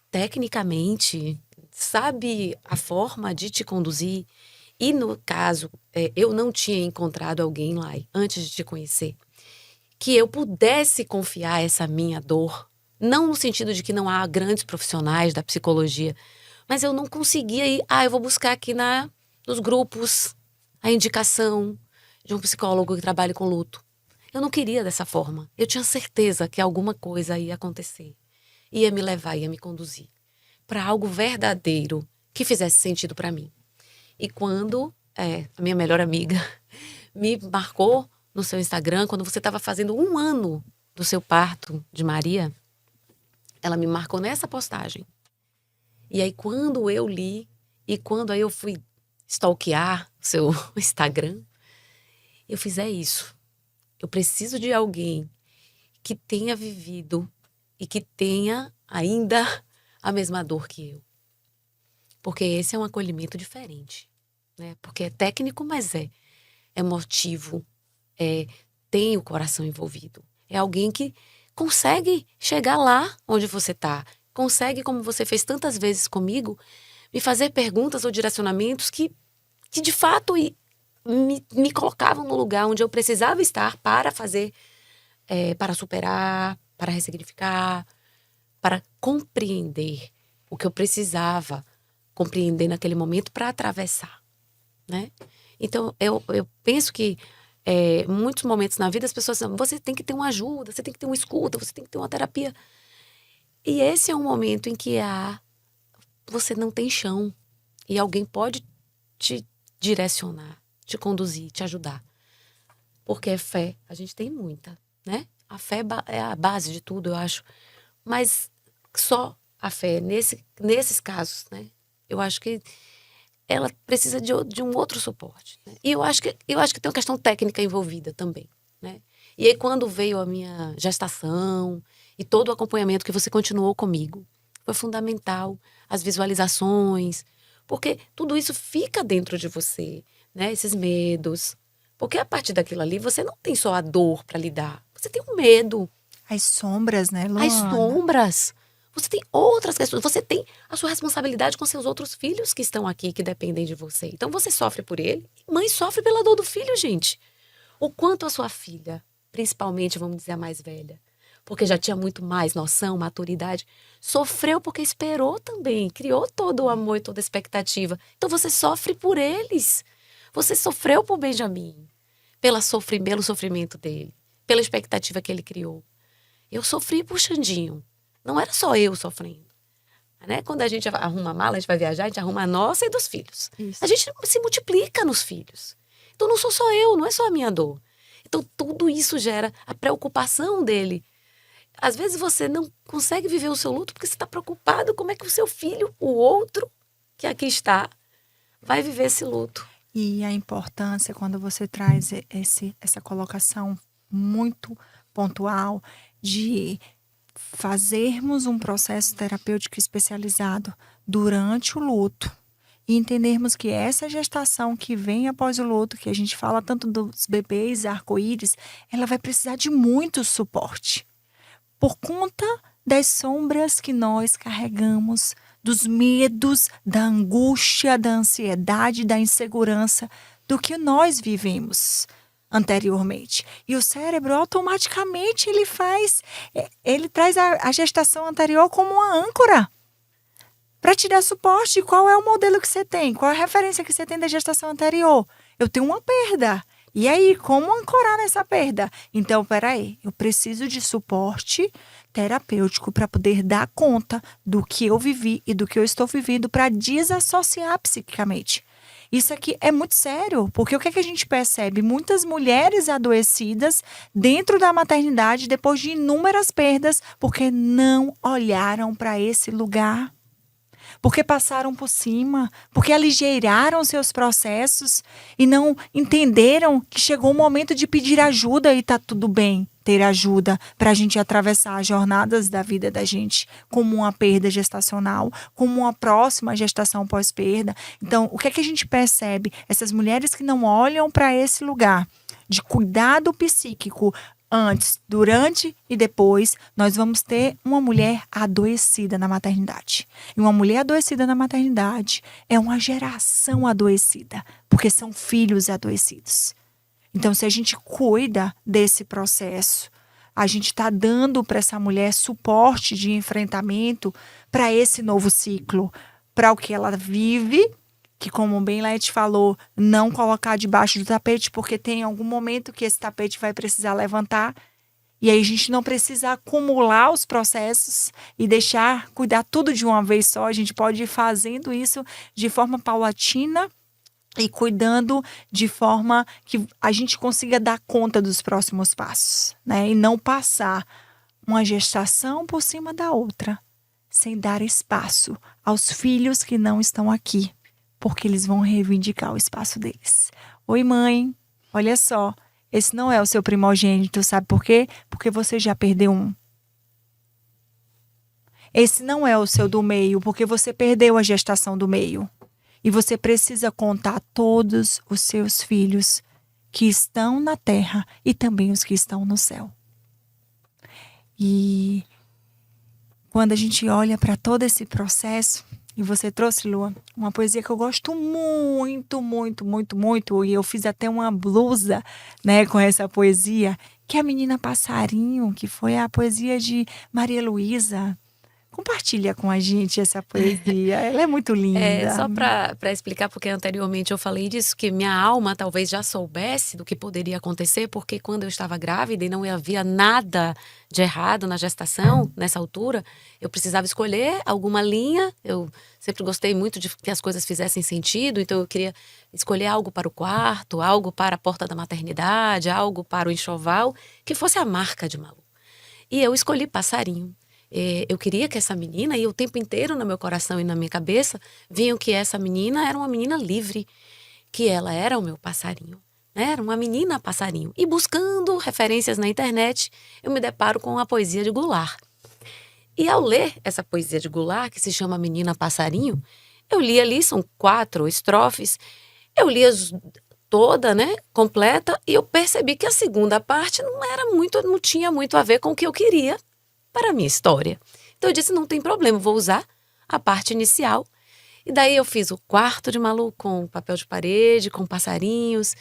tecnicamente sabe a forma de te conduzir, e no caso, eu não tinha encontrado alguém lá antes de te conhecer, que eu pudesse confiar essa minha dor, não no sentido de que não há grandes profissionais da psicologia, mas eu não conseguia ir, eu vou buscar aqui nos grupos a indicação de um psicólogo que trabalhe com luto. Eu não queria dessa forma. Eu tinha certeza que alguma coisa ia acontecer. Ia me levar, ia me conduzir para algo verdadeiro que fizesse sentido para mim. E quando a minha melhor amiga me marcou no seu Instagram, quando você estava fazendo 1 ano do seu parto de Maria, ela me marcou nessa postagem. E aí, quando eu li, e quando aí eu fui stalkear o seu Instagram, eu fiz isso. Eu preciso de alguém que tenha vivido e que tenha ainda a mesma dor que eu. Porque esse é um acolhimento diferente, né? Porque é técnico, mas é emotivo, tem o coração envolvido. É alguém que consegue chegar lá onde você está. Consegue, como você fez tantas vezes comigo, me fazer perguntas ou direcionamentos que de fato me colocavam no lugar onde eu precisava estar para fazer, para superar, para ressignificar, para compreender o que eu precisava compreender naquele momento para atravessar, né? Então, eu penso que muitos momentos na vida as pessoas dizem, você tem que ter uma ajuda, você tem que ter uma escuta, você tem que ter uma terapia. E esse é um momento em que você não tem chão e alguém pode te direcionar, te conduzir, te ajudar. Porque fé, a gente tem muita, né? A fé é a base de tudo, eu acho. Mas só a fé, nesses casos, né? Eu acho que ela precisa de um outro suporte, né? E eu acho que tem uma questão técnica envolvida também, né? E aí, quando veio a minha gestação e todo o acompanhamento que você continuou comigo, foi fundamental. As visualizações, porque tudo isso fica dentro de você, né? Esses medos. Porque a partir daquilo ali, você não tem só a dor para lidar. Você tem o medo. As sombras, né, Luana? As sombras. Você tem outras questões. Você tem a sua responsabilidade com seus outros filhos que estão aqui, que dependem de você. Então, você sofre por ele. Mãe sofre pela dor do filho, gente. O quanto a sua filha, principalmente, vamos dizer, a mais velha, porque já tinha muito mais noção, maturidade, sofreu porque esperou também, criou todo o amor e toda a expectativa. Então você sofre por eles. Você sofreu por Benjamin, pelo sofrimento dele, pela expectativa que ele criou. Eu sofri por Xandinho. Não era só eu sofrendo. Né? Quando a gente arruma a mala, a gente vai viajar, a gente arruma a nossa e dos filhos. Isso. A gente se multiplica nos filhos. Então não sou só eu, não é só a minha dor. Então tudo isso gera a preocupação dele. Às vezes você não consegue viver o seu luto porque você está preocupado como é que o seu filho, o outro que aqui está, vai viver esse luto. E a importância, quando você traz essa colocação muito pontual de fazermos um processo terapêutico especializado durante o luto e entendermos que essa gestação que vem após o luto, que a gente fala tanto dos bebês arco-íris, ela vai precisar de muito suporte. Por conta das sombras que nós carregamos, dos medos, da angústia, da ansiedade, da insegurança, do que nós vivemos anteriormente. E o cérebro automaticamente ele traz a gestação anterior como uma âncora para te dar suporte. Qual é o modelo que você tem? Qual é a referência que você tem da gestação anterior? Eu tenho uma perda. E aí, como ancorar nessa perda? Então, peraí, eu preciso de suporte terapêutico para poder dar conta do que eu vivi e do que eu estou vivendo para desassociar psiquicamente. Isso aqui é muito sério, porque o que é que a gente percebe? Muitas mulheres adoecidas dentro da maternidade depois de inúmeras perdas, porque não olharam para esse lugar, porque passaram por cima, porque aligeiraram seus processos e não entenderam que chegou o momento de pedir ajuda e tá tudo bem ter ajuda para a gente atravessar as jornadas da vida da gente, como uma perda gestacional, como uma próxima gestação pós-perda. Então, o que é que a gente percebe? Essas mulheres que não olham para esse lugar de cuidado psíquico antes, durante e depois, nós vamos ter uma mulher adoecida na maternidade. E uma mulher adoecida na maternidade é uma geração adoecida, porque são filhos adoecidos. Então, se a gente cuida desse processo, a gente está dando para essa mulher suporte de enfrentamento para esse novo ciclo, para o que ela vive, que, como bem Laete falou, não colocar debaixo do tapete, porque tem algum momento que esse tapete vai precisar levantar. E aí a gente não precisa acumular os processos e deixar cuidar tudo de uma vez só. A gente pode ir fazendo isso de forma paulatina e cuidando de forma que a gente consiga dar conta dos próximos passos, né? E não passar uma gestação por cima da outra, sem dar espaço aos filhos que não estão aqui, porque eles vão reivindicar o espaço deles. Oi, mãe, olha só, esse não é o seu primogênito, sabe por quê? Porque você já perdeu um. Esse não é o seu do meio, porque você perdeu a gestação do meio. E você precisa contar todos os seus filhos que estão na terra e também os que estão no céu. E quando a gente olha para todo esse processo, e você trouxe, Lua, uma poesia que eu gosto muito, muito, muito, muito, e eu fiz até uma blusa, né, com essa poesia, que é a Menina Passarinho, que foi a poesia de Maria Luísa. Compartilha com a gente essa poesia, ela é muito linda. Só para explicar, porque anteriormente eu falei disso, que minha alma talvez já soubesse do que poderia acontecer, porque quando eu estava grávida e não havia nada de errado na gestação, nessa altura, eu precisava escolher alguma linha. Eu sempre gostei muito de que as coisas fizessem sentido, então eu queria escolher algo para o quarto, algo para a porta da maternidade, algo para o enxoval, que fosse a marca de Malu. E eu escolhi passarinho. Eu queria que essa menina, e o tempo inteiro no meu coração e na minha cabeça, viam que essa menina era uma menina livre, que ela era o meu passarinho, né? Era uma menina passarinho. E buscando referências na internet, eu me deparo com a poesia de Goulart. E ao ler essa poesia de Goulart, que se chama Menina Passarinho, eu li ali, são 4 estrofes, eu li toda, né, completa, e eu percebi que a segunda parte não tinha muito a ver com o que eu queria para a minha história. Então eu disse, não tem problema, vou usar a parte inicial. E daí eu fiz o quarto de Malu com papel de parede, com passarinhos,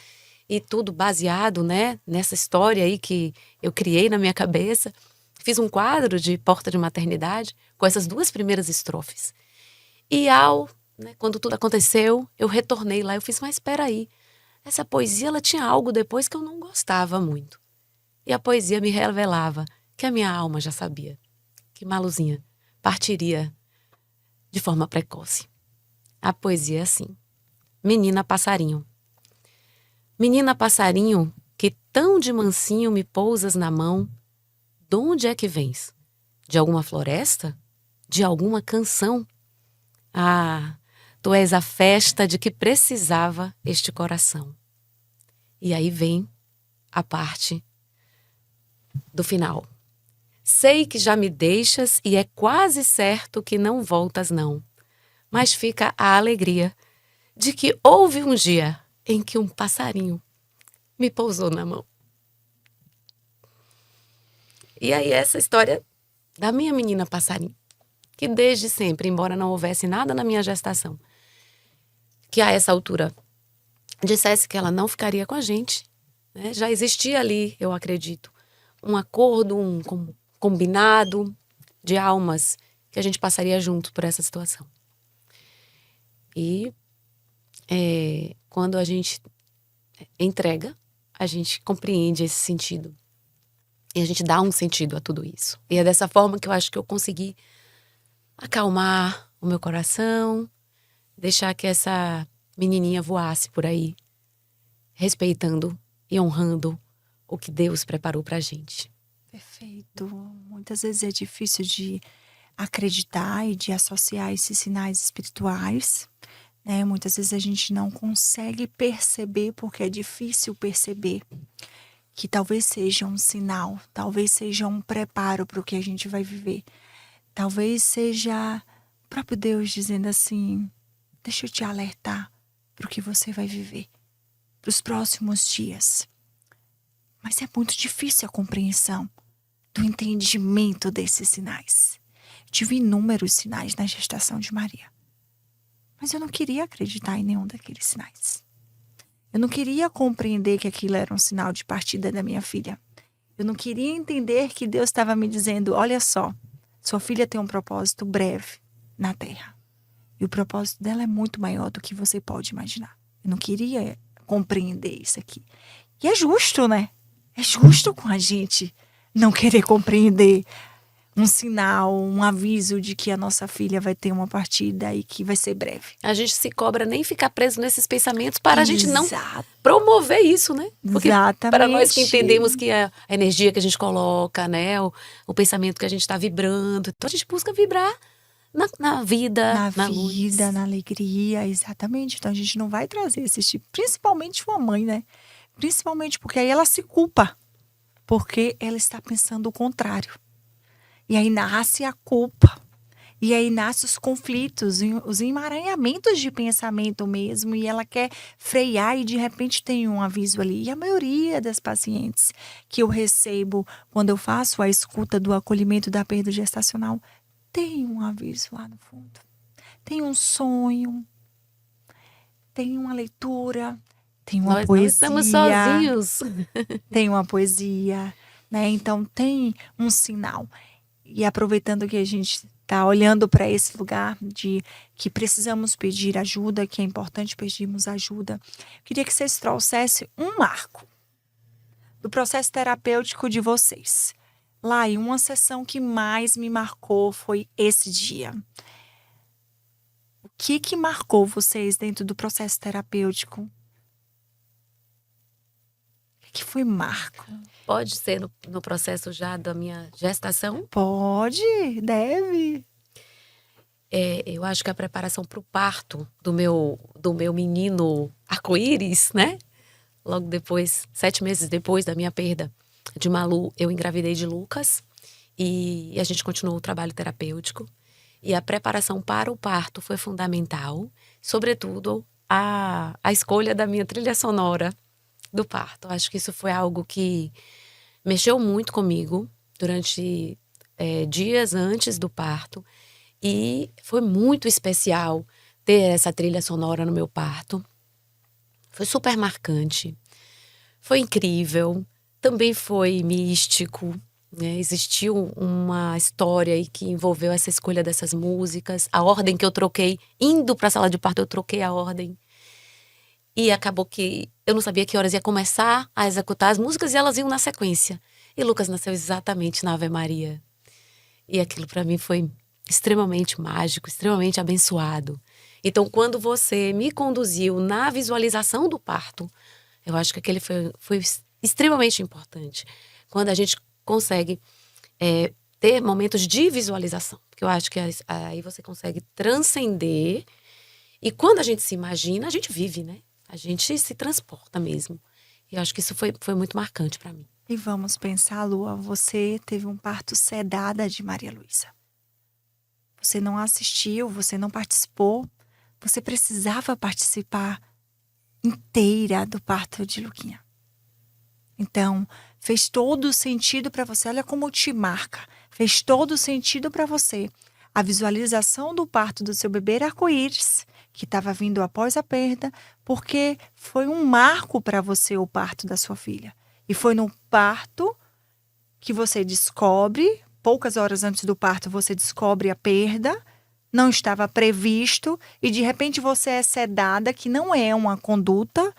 e tudo baseado, né, nessa história aí que eu criei na minha cabeça. Fiz um quadro de porta de maternidade com essas 2 primeiras estrofes. E quando tudo aconteceu, eu retornei lá, eu fiz, mas espera aí, essa poesia ela tinha algo depois que eu não gostava muito. E a poesia me revelava que a minha alma já sabia que Maluzinha partiria de forma precoce. A poesia é assim. Menina passarinho. Menina passarinho, que tão de mansinho me pousas na mão, donde é que vens? De alguma floresta? De alguma canção? Ah, tu és a festa de que precisava este coração. E aí vem a parte do final. Sei que já me deixas e é quase certo que não voltas não, mas fica a alegria de que houve um dia em que um passarinho me pousou na mão. E aí essa história da minha menina passarinho, que desde sempre, embora não houvesse nada na minha gestação, que a essa altura dissesse que ela não ficaria com a gente, né? Já existia ali, eu acredito, um acordo, um combinado de almas que a gente passaria junto por essa situação. E quando a gente entrega, a gente compreende esse sentido. E a gente dá um sentido a tudo isso. E é dessa forma que eu acho que eu consegui acalmar o meu coração, deixar que essa menininha voasse por aí, respeitando e honrando o que Deus preparou pra gente. Perfeito. Muitas vezes é difícil de acreditar e de associar esses sinais espirituais, né? Muitas vezes a gente não consegue perceber, porque é difícil perceber que talvez seja um sinal, talvez seja um preparo para o que a gente vai viver. Talvez seja o próprio Deus dizendo assim: deixa eu te alertar para o que você vai viver, para os próximos dias. Mas é muito difícil a compreensão do entendimento desses sinais. Eu tive inúmeros sinais na gestação de Maria, mas eu não queria acreditar em nenhum daqueles sinais. Eu não queria compreender que aquilo era um sinal de partida da minha filha. Eu não queria entender que Deus estava me dizendo: olha só, sua filha tem um propósito breve na Terra. E o propósito dela é muito maior do que você pode imaginar. Eu não queria compreender isso aqui. E é justo, né? É justo com a gente não querer compreender um sinal, um aviso de que a nossa filha vai ter uma partida e que vai ser breve. A gente se cobra nem ficar preso nesses pensamentos para a gente não Exato. promover isso, né? Porque Exatamente. para nós que entendemos que a energia que a gente coloca, né? O pensamento que a gente está vibrando. Então a gente busca vibrar na vida, na luz. vida, na alegria, exatamente. Então a gente não vai trazer esse tipo, principalmente uma mãe, né? Principalmente porque aí ela se culpa, porque ela está pensando o contrário. E aí nasce a culpa. E aí nascem os conflitos, os emaranhamentos de pensamento mesmo. E ela quer frear e de repente tem um aviso ali. E a maioria das pacientes que eu recebo quando eu faço a escuta do acolhimento da perda gestacional tem um aviso lá no fundo. Tem um sonho, tem uma leitura, tem uma Nós poesia. não estamos sozinhos. Tem uma poesia, né? Então tem um sinal. E aproveitando que a gente está olhando para esse lugar de que precisamos pedir ajuda, que é importante pedirmos ajuda, eu queria que vocês trouxessem um marco do processo terapêutico de vocês. Lá, e uma sessão que mais me marcou foi esse dia. O que marcou vocês dentro do processo terapêutico? O que foi marco? Pode ser no processo já da minha gestação? Pode, deve. Eu acho que a preparação para o parto do meu menino arco-íris, né? Logo depois, 7 meses depois da minha perda de Malu, eu engravidei de Lucas e a gente continuou o trabalho terapêutico. E a preparação para o parto foi fundamental, sobretudo a escolha da minha trilha sonora do parto. Acho que isso foi algo que mexeu muito comigo durante dias antes do parto. E foi muito especial ter essa trilha sonora no meu parto. Foi super marcante. Foi incrível. Também foi místico, né? Existiu uma história aí que envolveu essa escolha dessas músicas. A ordem que eu troquei, indo para a sala de parto, eu troquei a ordem. E acabou que eu não sabia que horas ia começar a executar as músicas e elas iam na sequência. E Lucas nasceu exatamente na Ave Maria. E aquilo para mim foi extremamente mágico, extremamente abençoado. Então, quando você me conduziu na visualização do parto, eu acho que aquele foi extremamente importante. Quando a gente consegue ter momentos de visualização. Porque eu acho que aí você consegue transcender. E quando a gente se imagina, a gente vive, né? A gente se transporta mesmo. E eu acho que isso foi muito marcante para mim. E vamos pensar, Lua, você teve um parto sedada de Maria Luísa. Você não assistiu, você não participou. Você precisava participar inteira do parto de Luquinha. Então, fez todo sentido para você. Olha como te marca. Fez todo sentido para você. A visualização do parto do seu bebê arco-íris, que estava vindo após a perda, porque foi um marco para você o parto da sua filha. E foi no parto que você descobre, poucas horas antes do parto, você descobre a perda, não estava previsto, e de repente você é sedada, que não é uma conduta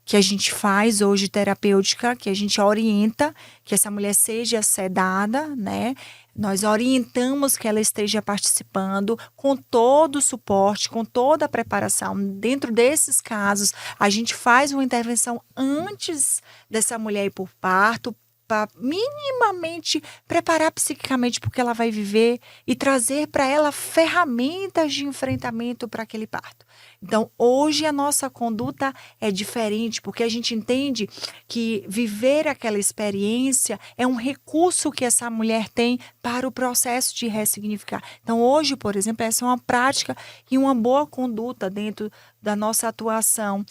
que a gente faz hoje terapêutica, que a gente orienta que essa mulher seja sedada, né? Nós orientamos que ela esteja participando com todo o suporte, com toda a preparação. Dentro desses casos, a gente faz uma intervenção antes dessa mulher ir por parto, para minimamente preparar psiquicamente porque ela vai viver e trazer para ela ferramentas de enfrentamento para aquele parto. Então, hoje a nossa conduta é diferente, porque a gente entende que viver aquela experiência é um recurso que essa mulher tem para o processo de ressignificar. Então, hoje, por exemplo, essa é uma prática e uma boa conduta dentro da nossa atuação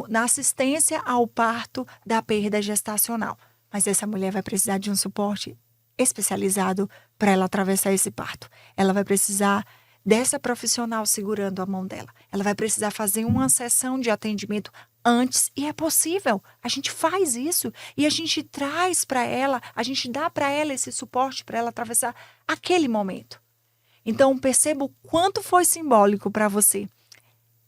na assistência ao parto da perda gestacional. Mas essa mulher vai precisar de um suporte especializado para ela atravessar esse parto. Ela vai precisar dessa profissional segurando a mão dela. Ela vai precisar fazer uma sessão de atendimento antes, e é possível. A gente faz isso e a gente traz para ela, a gente dá para ela esse suporte para ela atravessar aquele momento. Então, perceba o quanto foi simbólico para você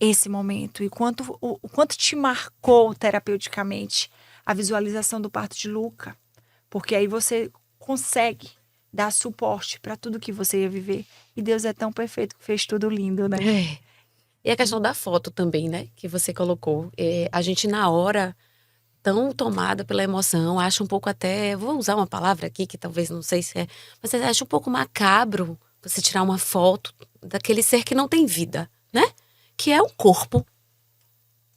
esse momento e o quanto te marcou terapeuticamente a visualização do parto de Luca, porque aí você consegue dar suporte para tudo que você ia viver. E Deus é tão perfeito que fez tudo lindo, né? É. E a questão da foto também, né? Que você colocou. A gente, na hora, tão tomada pela emoção, acha um pouco até... Vou usar uma palavra aqui que talvez não sei se é... Mas você acha um pouco macabro você tirar uma foto daquele ser que não tem vida, né? Que é um corpo.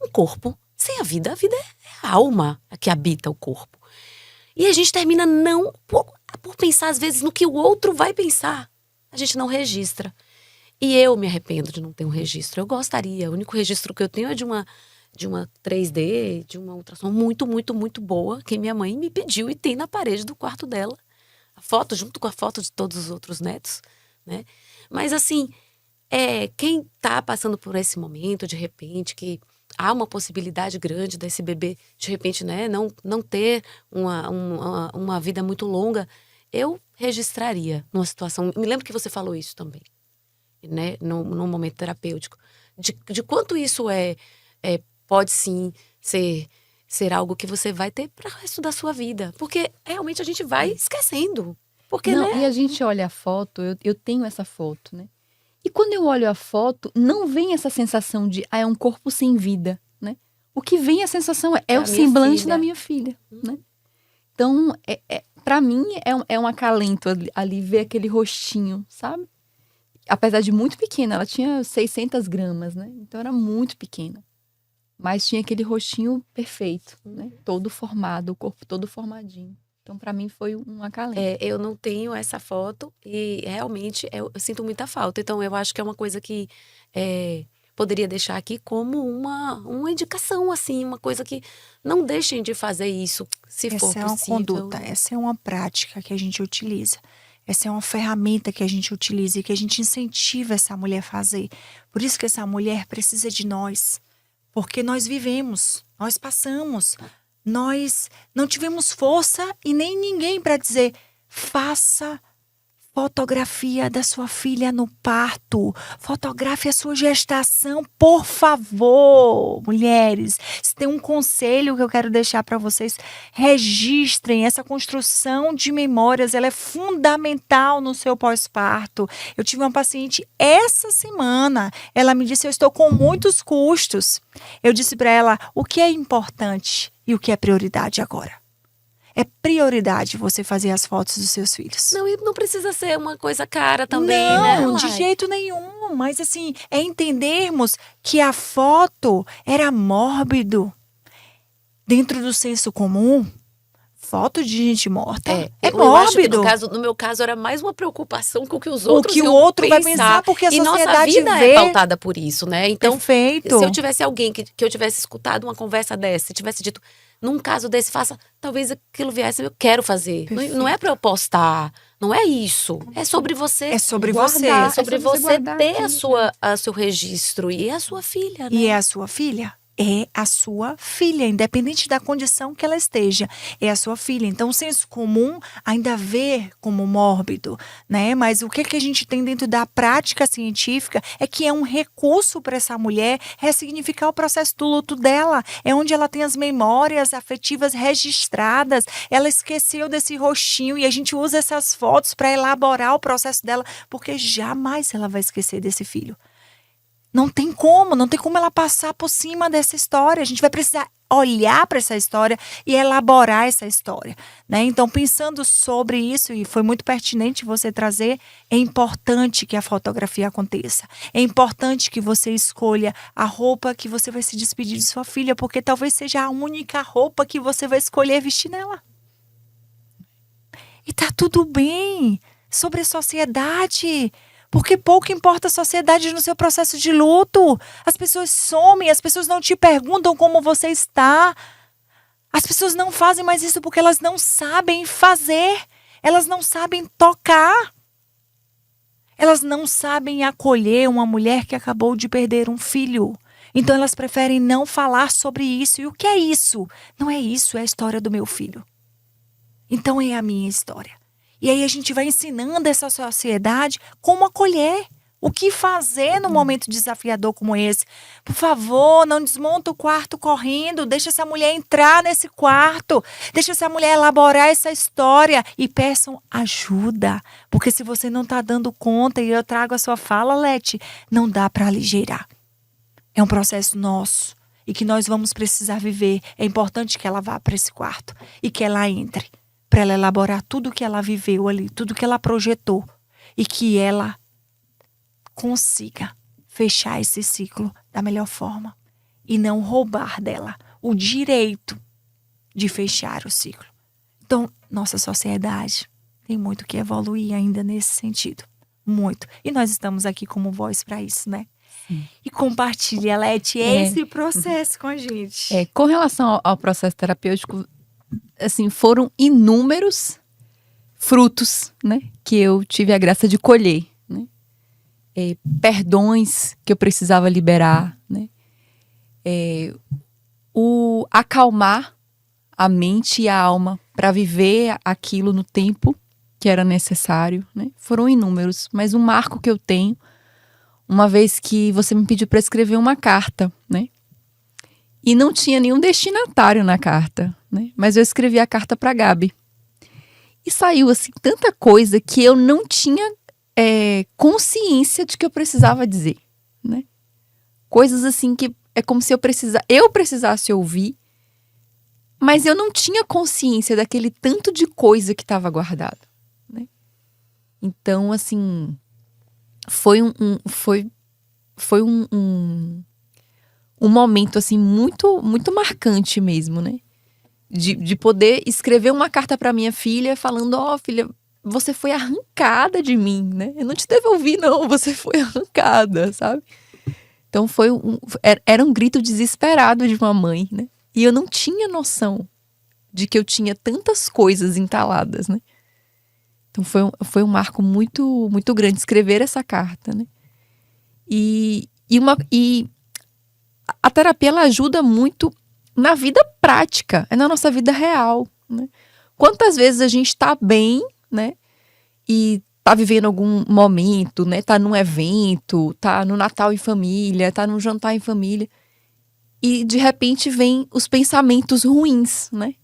Um corpo sem a vida é a alma que habita o corpo. E a gente termina não por pensar, às vezes, no que o outro vai pensar. A gente não registra. E eu me arrependo de não ter um registro. Eu gostaria. O único registro que eu tenho é de uma 3D, de uma ultrassom muito, muito, muito boa, que minha mãe me pediu e tem na parede do quarto dela. A foto, junto com a foto de todos os outros netos, né? Mas, assim, quem tá passando por esse momento, de repente, que há uma possibilidade grande desse bebê, de repente, né, não ter uma vida muito longa, eu registraria numa situação... Me lembro que você falou isso também, né, num momento terapêutico, de quanto isso pode sim ser algo que você vai ter para o resto da sua vida, porque realmente a gente vai esquecendo. Porque, Não, né? e a gente olha a foto, eu tenho essa foto, né? E quando eu olho a foto, não vem essa sensação de, é um corpo sem vida, né? O que vem a sensação é a o minha semblante filha. da minha filha, né? Então, para mim, é um acalento ali ver aquele rostinho, sabe? Apesar de muito pequena, ela tinha 600 gramas, né? Então, era muito pequena. Mas tinha aquele rostinho perfeito, né? Todo formado, o corpo todo formadinho. Então, para mim, foi um acalento. Eu não tenho essa foto e realmente eu sinto muita falta. Então, eu acho que é uma coisa que poderia deixar aqui como uma indicação, assim, uma coisa que não deixem de fazer isso, se for Essa é uma possível. conduta, essa é uma prática que a gente utiliza. Essa é uma ferramenta que a gente utiliza e que a gente incentiva essa mulher a fazer. Por isso que essa mulher precisa de nós. Porque nós vivemos, nós passamos, nós não tivemos força e nem ninguém para dizer, faça fotografia da sua filha no parto, fotografe a sua gestação, por favor, mulheres. Se tem um conselho que eu quero deixar para vocês, registrem essa construção de memórias, ela é fundamental no seu pós-parto. Eu tive uma paciente essa semana, ela me disse, eu estou com muitos custos. Eu disse para ela, o que é importante e o que é prioridade agora? É prioridade você fazer as fotos dos seus filhos. Não, e não precisa ser uma coisa cara também, né? Não, de jeito nenhum. Mas assim, é entendermos que a foto era mórbido. Dentro do senso comum, foto de gente morta é eu acho que mórbido. no meu caso, era mais uma preocupação com o que os outros O que o iam outro vai pensar, porque a e nossa sociedade vida vê. é pautada por isso, né? Então, Perfeito. se eu tivesse alguém que eu tivesse escutado uma conversa dessa, se tivesse dito, num caso desse, faça, talvez aquilo viesse, eu quero fazer. Não é pra eu postar, não é isso. É sobre você. É sobre guardar, você. É sobre você você guardar ter aquilo, seu registro e a sua filha, né? E é a sua filha. é a sua filha, independente da condição que ela esteja, é a sua filha. Então, o senso comum ainda vê como mórbido, né? Mas o que a gente tem dentro da prática científica é que é um recurso para essa mulher ressignificar o processo do luto dela. É onde ela tem as memórias afetivas registradas. Ela esqueceu desse rostinho e a gente usa essas fotos para elaborar o processo dela, porque jamais ela vai esquecer desse filho. Não tem como ela passar por cima dessa história. A gente vai precisar olhar para essa história e elaborar essa história, né? Então, pensando sobre isso, e foi muito pertinente você trazer, é importante que a fotografia aconteça. É importante que você escolha a roupa que você vai se despedir de sua filha, porque talvez seja a única roupa que você vai escolher vestir nela. E tá tudo bem. Sobre a sociedade, porque pouco importa a sociedade no seu processo de luto. As pessoas somem, as pessoas não te perguntam como você está. As pessoas não fazem mais isso porque elas não sabem fazer. Elas não sabem tocar. Elas não sabem acolher uma mulher que acabou de perder um filho. Então elas preferem não falar sobre isso. E o que é isso? Não é isso, é a história do meu filho. Então é a minha história. E aí a gente vai ensinando essa sociedade como acolher, o que fazer no momento desafiador como esse. Por favor, não desmonta o quarto correndo, deixa essa mulher entrar nesse quarto, deixa essa mulher elaborar essa história e peçam ajuda. Porque se você não está dando conta, e eu trago a sua fala, Leti, não dá para aligeirar. É um processo nosso e que nós vamos precisar viver. É importante que ela vá para esse quarto e que ela entre, para ela elaborar tudo que ela viveu ali, tudo que ela projetou, e que ela consiga fechar esse ciclo da melhor forma e não roubar dela o direito de fechar o ciclo. Então, nossa sociedade tem muito que evoluir ainda nesse sentido. Muito. E nós estamos aqui como voz para isso, né? Sim. E compartilha, Leti, esse processo com a gente. Com relação ao processo terapêutico, assim, foram inúmeros frutos, né, que eu tive a graça de colher, né? Perdões que eu precisava liberar, né? O acalmar a mente e a alma para viver aquilo no tempo que era necessário, né? Foram inúmeros, mas um marco que eu tenho, uma vez que você me pediu para escrever uma carta, né? E não tinha nenhum destinatário na carta, né? Mas eu escrevi a carta para Gabi. E saiu assim tanta coisa que eu não tinha consciência de que eu precisava dizer, né? Coisas assim que é como se eu precisasse ouvir, mas eu não tinha consciência daquele tanto de coisa que estava guardado, né? Então, assim, foi um momento assim muito muito marcante mesmo, né? De poder escrever uma carta para minha filha falando: ó, filha, você foi arrancada de mim, né? Eu não te devolvi, não, você foi arrancada, sabe? Então era um grito desesperado de uma mãe, né? E eu não tinha noção de que eu tinha tantas coisas entaladas, né? Então foi um marco muito muito grande escrever essa carta, né? E a terapia, ela ajuda muito na vida prática, na nossa vida real, né? Quantas vezes a gente tá bem, né? E tá vivendo algum momento, né? Tá num evento, tá no Natal em família, tá num jantar em família. E de repente vem os pensamentos ruins, né?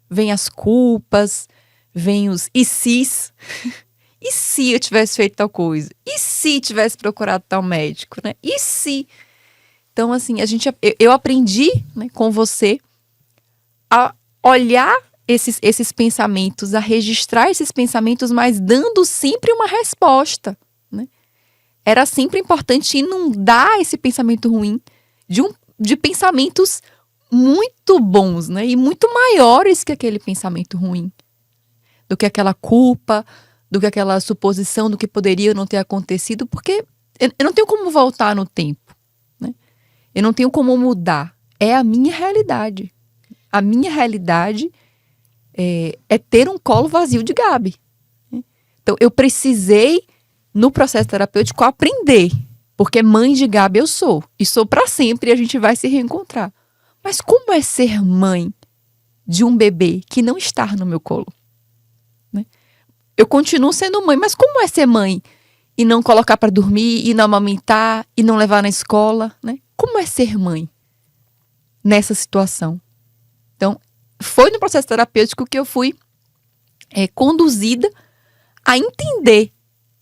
Vem as culpas, vem os e se's. E se eu tivesse feito tal coisa? E se tivesse procurado tal médico, né? E se? Então, assim, eu aprendi, né, com você a olhar esses pensamentos, a registrar esses pensamentos, mas dando sempre uma resposta, né? Era sempre importante inundar esse pensamento ruim de pensamentos muito bons, né? E muito maiores que aquele pensamento ruim. Do que aquela culpa, do que aquela suposição do que poderia ou não ter acontecido, porque eu não tenho como voltar no tempo. Eu não tenho como mudar. É a minha realidade. A minha realidade é ter um colo vazio de Gabi. Então, eu precisei, no processo terapêutico, aprender. Porque mãe de Gabi eu sou. E sou para sempre e a gente vai se reencontrar. Mas como é ser mãe de um bebê que não está no meu colo? Né? Eu continuo sendo mãe, mas como é ser mãe e não colocar para dormir, e não amamentar, e não levar na escola? Né? Como é ser mãe nessa situação? Então, foi no processo terapêutico que eu fui conduzida a entender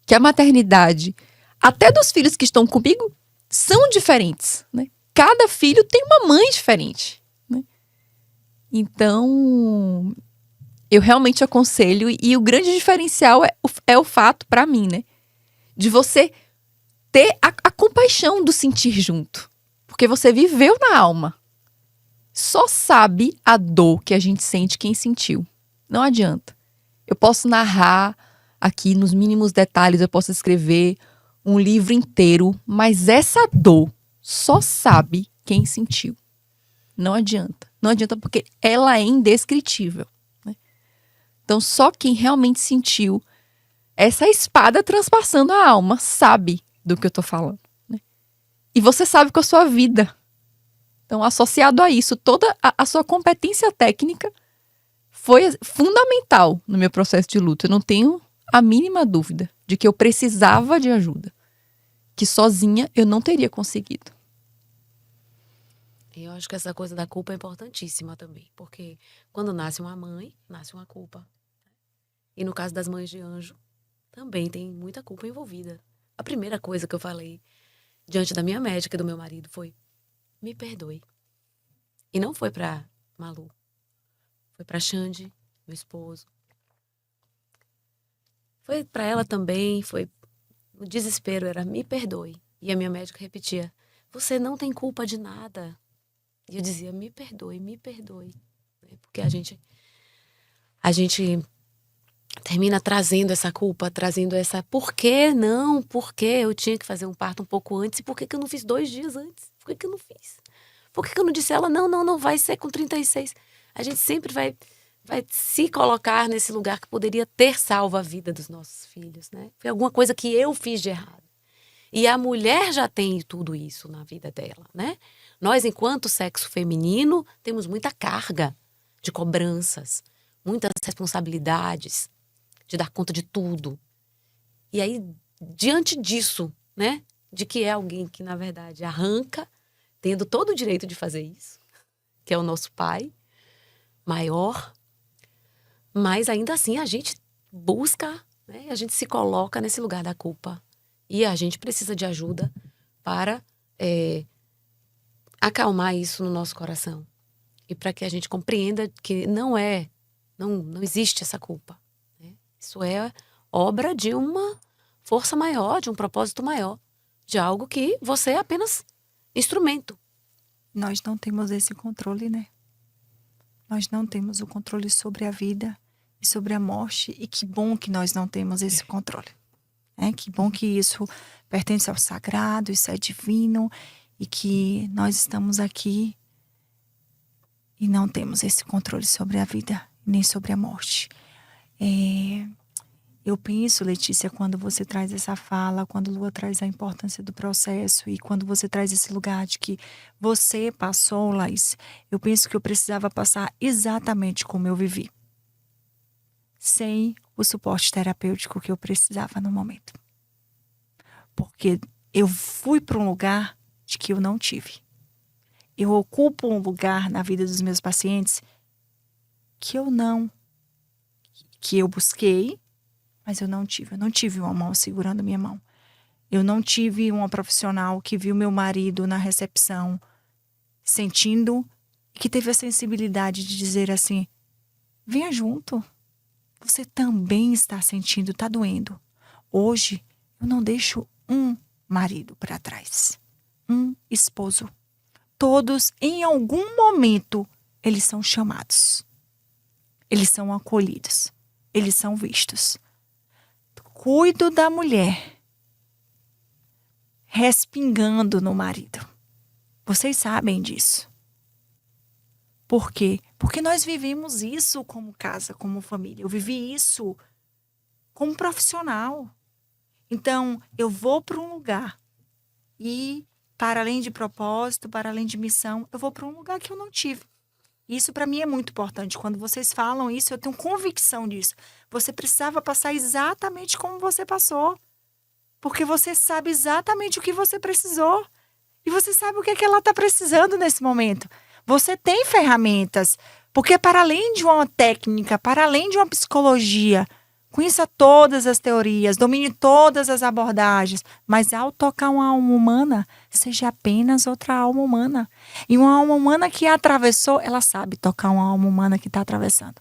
que a maternidade, até dos filhos que estão comigo, são diferentes, né? Cada filho tem uma mãe diferente, né? Então, eu realmente aconselho, e o grande diferencial é o fato, para mim, né? De você ter a compaixão do sentir junto. Porque você viveu na alma. Só sabe a dor que a gente sente quem sentiu. Não adianta. Eu posso narrar aqui nos mínimos detalhes, eu posso escrever um livro inteiro, mas essa dor só sabe quem sentiu. Não adianta. Não adianta porque ela é indescritível, né? Então, só quem realmente sentiu essa espada transpassando a alma sabe do que eu tô falando, né? E você sabe com a sua vida. Então, associado a isso, toda a sua competência técnica foi fundamental no meu processo de luto. Eu não tenho a mínima dúvida de que eu precisava de ajuda, que sozinha eu não teria conseguido. Eu acho que essa coisa da culpa é importantíssima também, porque quando nasce uma mãe, nasce uma culpa. E no caso das mães de anjo, também tem muita culpa envolvida. A primeira coisa que eu falei diante da minha médica e do meu marido foi: me perdoe. E não foi pra Malu, foi pra Xande, meu esposo. Foi pra ela também, foi o desespero, era me perdoe. E a minha médica repetia: você não tem culpa de nada. E eu dizia: me perdoe, me perdoe. Porque a gente termina trazendo essa culpa, trazendo essa... Por que não? Por que eu tinha que fazer um parto um pouco antes? E por que eu não fiz 2 dias antes? Por que eu não fiz? Por que eu não disse a ela, não vai ser com 36? A gente sempre vai se colocar nesse lugar que poderia ter salvo a vida dos nossos filhos, né? Foi alguma coisa que eu fiz de errado. E a mulher já tem tudo isso na vida dela, né? Nós, enquanto sexo feminino, temos muita carga de cobranças, muitas responsabilidades, de dar conta de tudo. E aí, diante disso, né? De que é alguém que, na verdade, arranca, tendo todo o direito de fazer isso, que é o nosso pai maior, mas ainda assim a gente busca, né? A gente se coloca nesse lugar da culpa. E a gente precisa de ajuda para acalmar isso no nosso coração. E para que a gente compreenda que não existe essa culpa, né? Isso é obra de uma força maior, de um propósito maior, de algo que você é apenas instrumento. Nós não temos esse controle, né? Nós não temos o controle sobre a vida e sobre a morte. E que bom que nós não temos esse controle. Que bom que isso pertence ao sagrado, isso é divino. E que nós estamos aqui e não temos esse controle sobre a vida, nem sobre a morte. Eu penso, Letícia, quando você traz essa fala, quando Lua traz a importância do processo e quando você traz esse lugar de que você passou, Laís, eu penso que eu precisava passar exatamente como eu vivi. Sem o suporte terapêutico que eu precisava no momento. Porque eu fui para um lugar de que eu não tive. Eu ocupo um lugar na vida dos meus pacientes que eu busquei, mas eu não tive. Eu não tive uma mão segurando minha mão. Eu não tive uma profissional que viu meu marido na recepção sentindo e que teve a sensibilidade de dizer assim: venha junto. Você também está sentindo, está doendo. Hoje, eu não deixo um marido para trás. Um esposo. Todos, em algum momento, eles são chamados. Eles são acolhidos. Eles são vistos. Cuido da mulher respingando no marido. Vocês sabem disso. Por quê? Porque nós vivemos isso como casa, como família. Eu vivi isso como profissional. Então, eu vou para um lugar e para além de propósito, para além de missão, eu vou para um lugar que eu não tive. Isso para mim é muito importante. Quando vocês falam isso, eu tenho convicção disso. Você precisava passar exatamente como você passou. Porque você sabe exatamente o que você precisou. E você sabe o que é que ela está precisando nesse momento. Você tem ferramentas. Porque para além de uma técnica, para além de uma psicologia, conheça todas as teorias, domine todas as abordagens, mas ao tocar uma alma humana, seja apenas outra alma humana. E uma alma humana que atravessou, ela sabe tocar uma alma humana que está atravessando.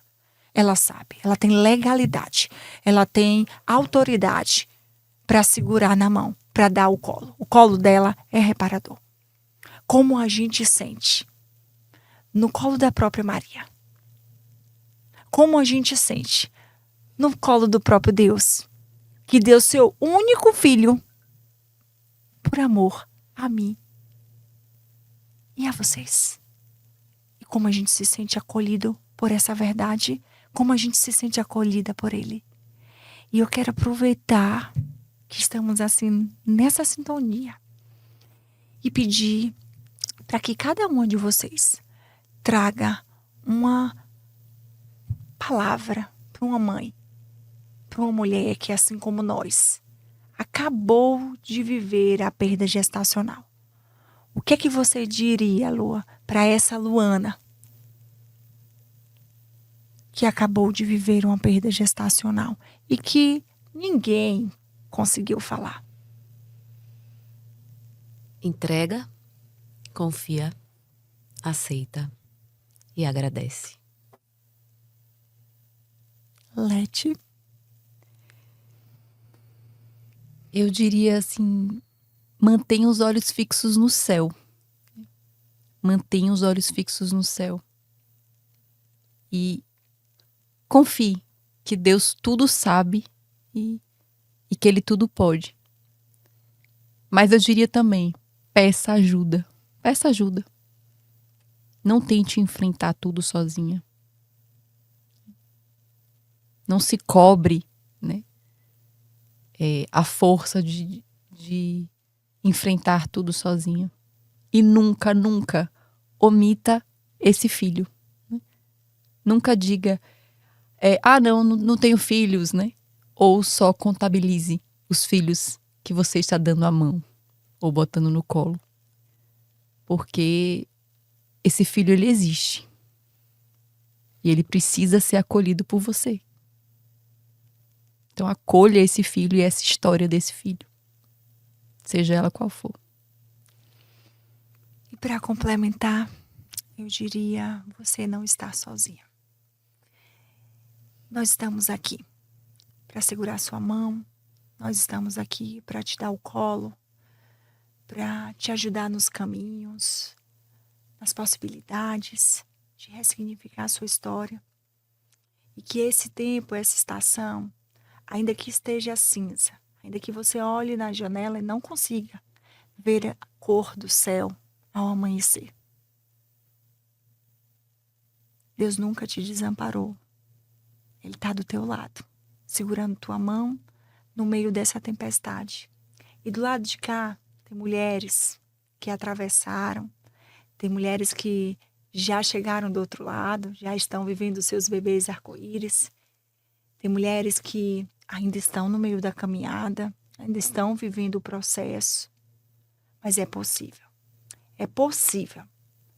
Ela sabe, ela tem legalidade, ela tem autoridade para segurar na mão, para dar o colo. O colo dela é reparador. Como a gente sente no colo da própria Maria. Como a gente sente no colo do próprio Deus, que deu seu único filho por amor a mim e a vocês. E como a gente se sente acolhido por essa verdade, como a gente se sente acolhida por Ele. E eu quero aproveitar que estamos assim nessa sintonia e pedir para que cada uma de vocês traga uma palavra para uma mãe, para uma mulher que, assim como nós, acabou de viver a perda gestacional. O que é que você diria, Lua, para essa Luana que acabou de viver uma perda gestacional e que ninguém conseguiu falar? Entrega, confia, aceita e agradece. Leti? Eu diria assim, mantenha os olhos fixos no céu. Mantenha os olhos fixos no céu. E confie que Deus tudo sabe e que Ele tudo pode. Mas eu diria também, peça ajuda. Peça ajuda. Não tente enfrentar tudo sozinha. Não se cobre, né? A força de enfrentar tudo sozinha. E nunca, nunca omita esse filho. Né? Nunca diga, não tenho filhos, né? Ou só contabilize os filhos que você está dando à mão ou botando no colo. Porque esse filho, ele existe. E ele precisa ser acolhido por você. Então acolha esse filho e essa história desse filho. Seja ela qual for. E para complementar, eu diria, você não está sozinha. Nós estamos aqui para segurar sua mão. Nós estamos aqui para te dar o colo, para te ajudar nos caminhos, nas possibilidades de ressignificar a sua história. E que esse tempo, essa estação, ainda que esteja cinza, ainda que você olhe na janela e não consiga ver a cor do céu ao amanhecer, Deus nunca te desamparou. Ele está do teu lado, segurando tua mão no meio dessa tempestade. E do lado de cá, tem mulheres que atravessaram, tem mulheres que já chegaram do outro lado, já estão vivendo seus bebês arco-íris. Tem mulheres que ainda estão no meio da caminhada, ainda estão vivendo o processo. Mas é possível. É possível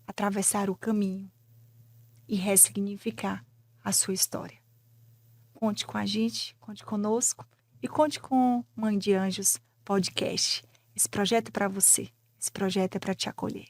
atravessar o caminho e ressignificar a sua história. Conte com a gente, conte conosco e conte com Mãe de Anjos Podcast. Esse projeto é para você, esse projeto é para te acolher.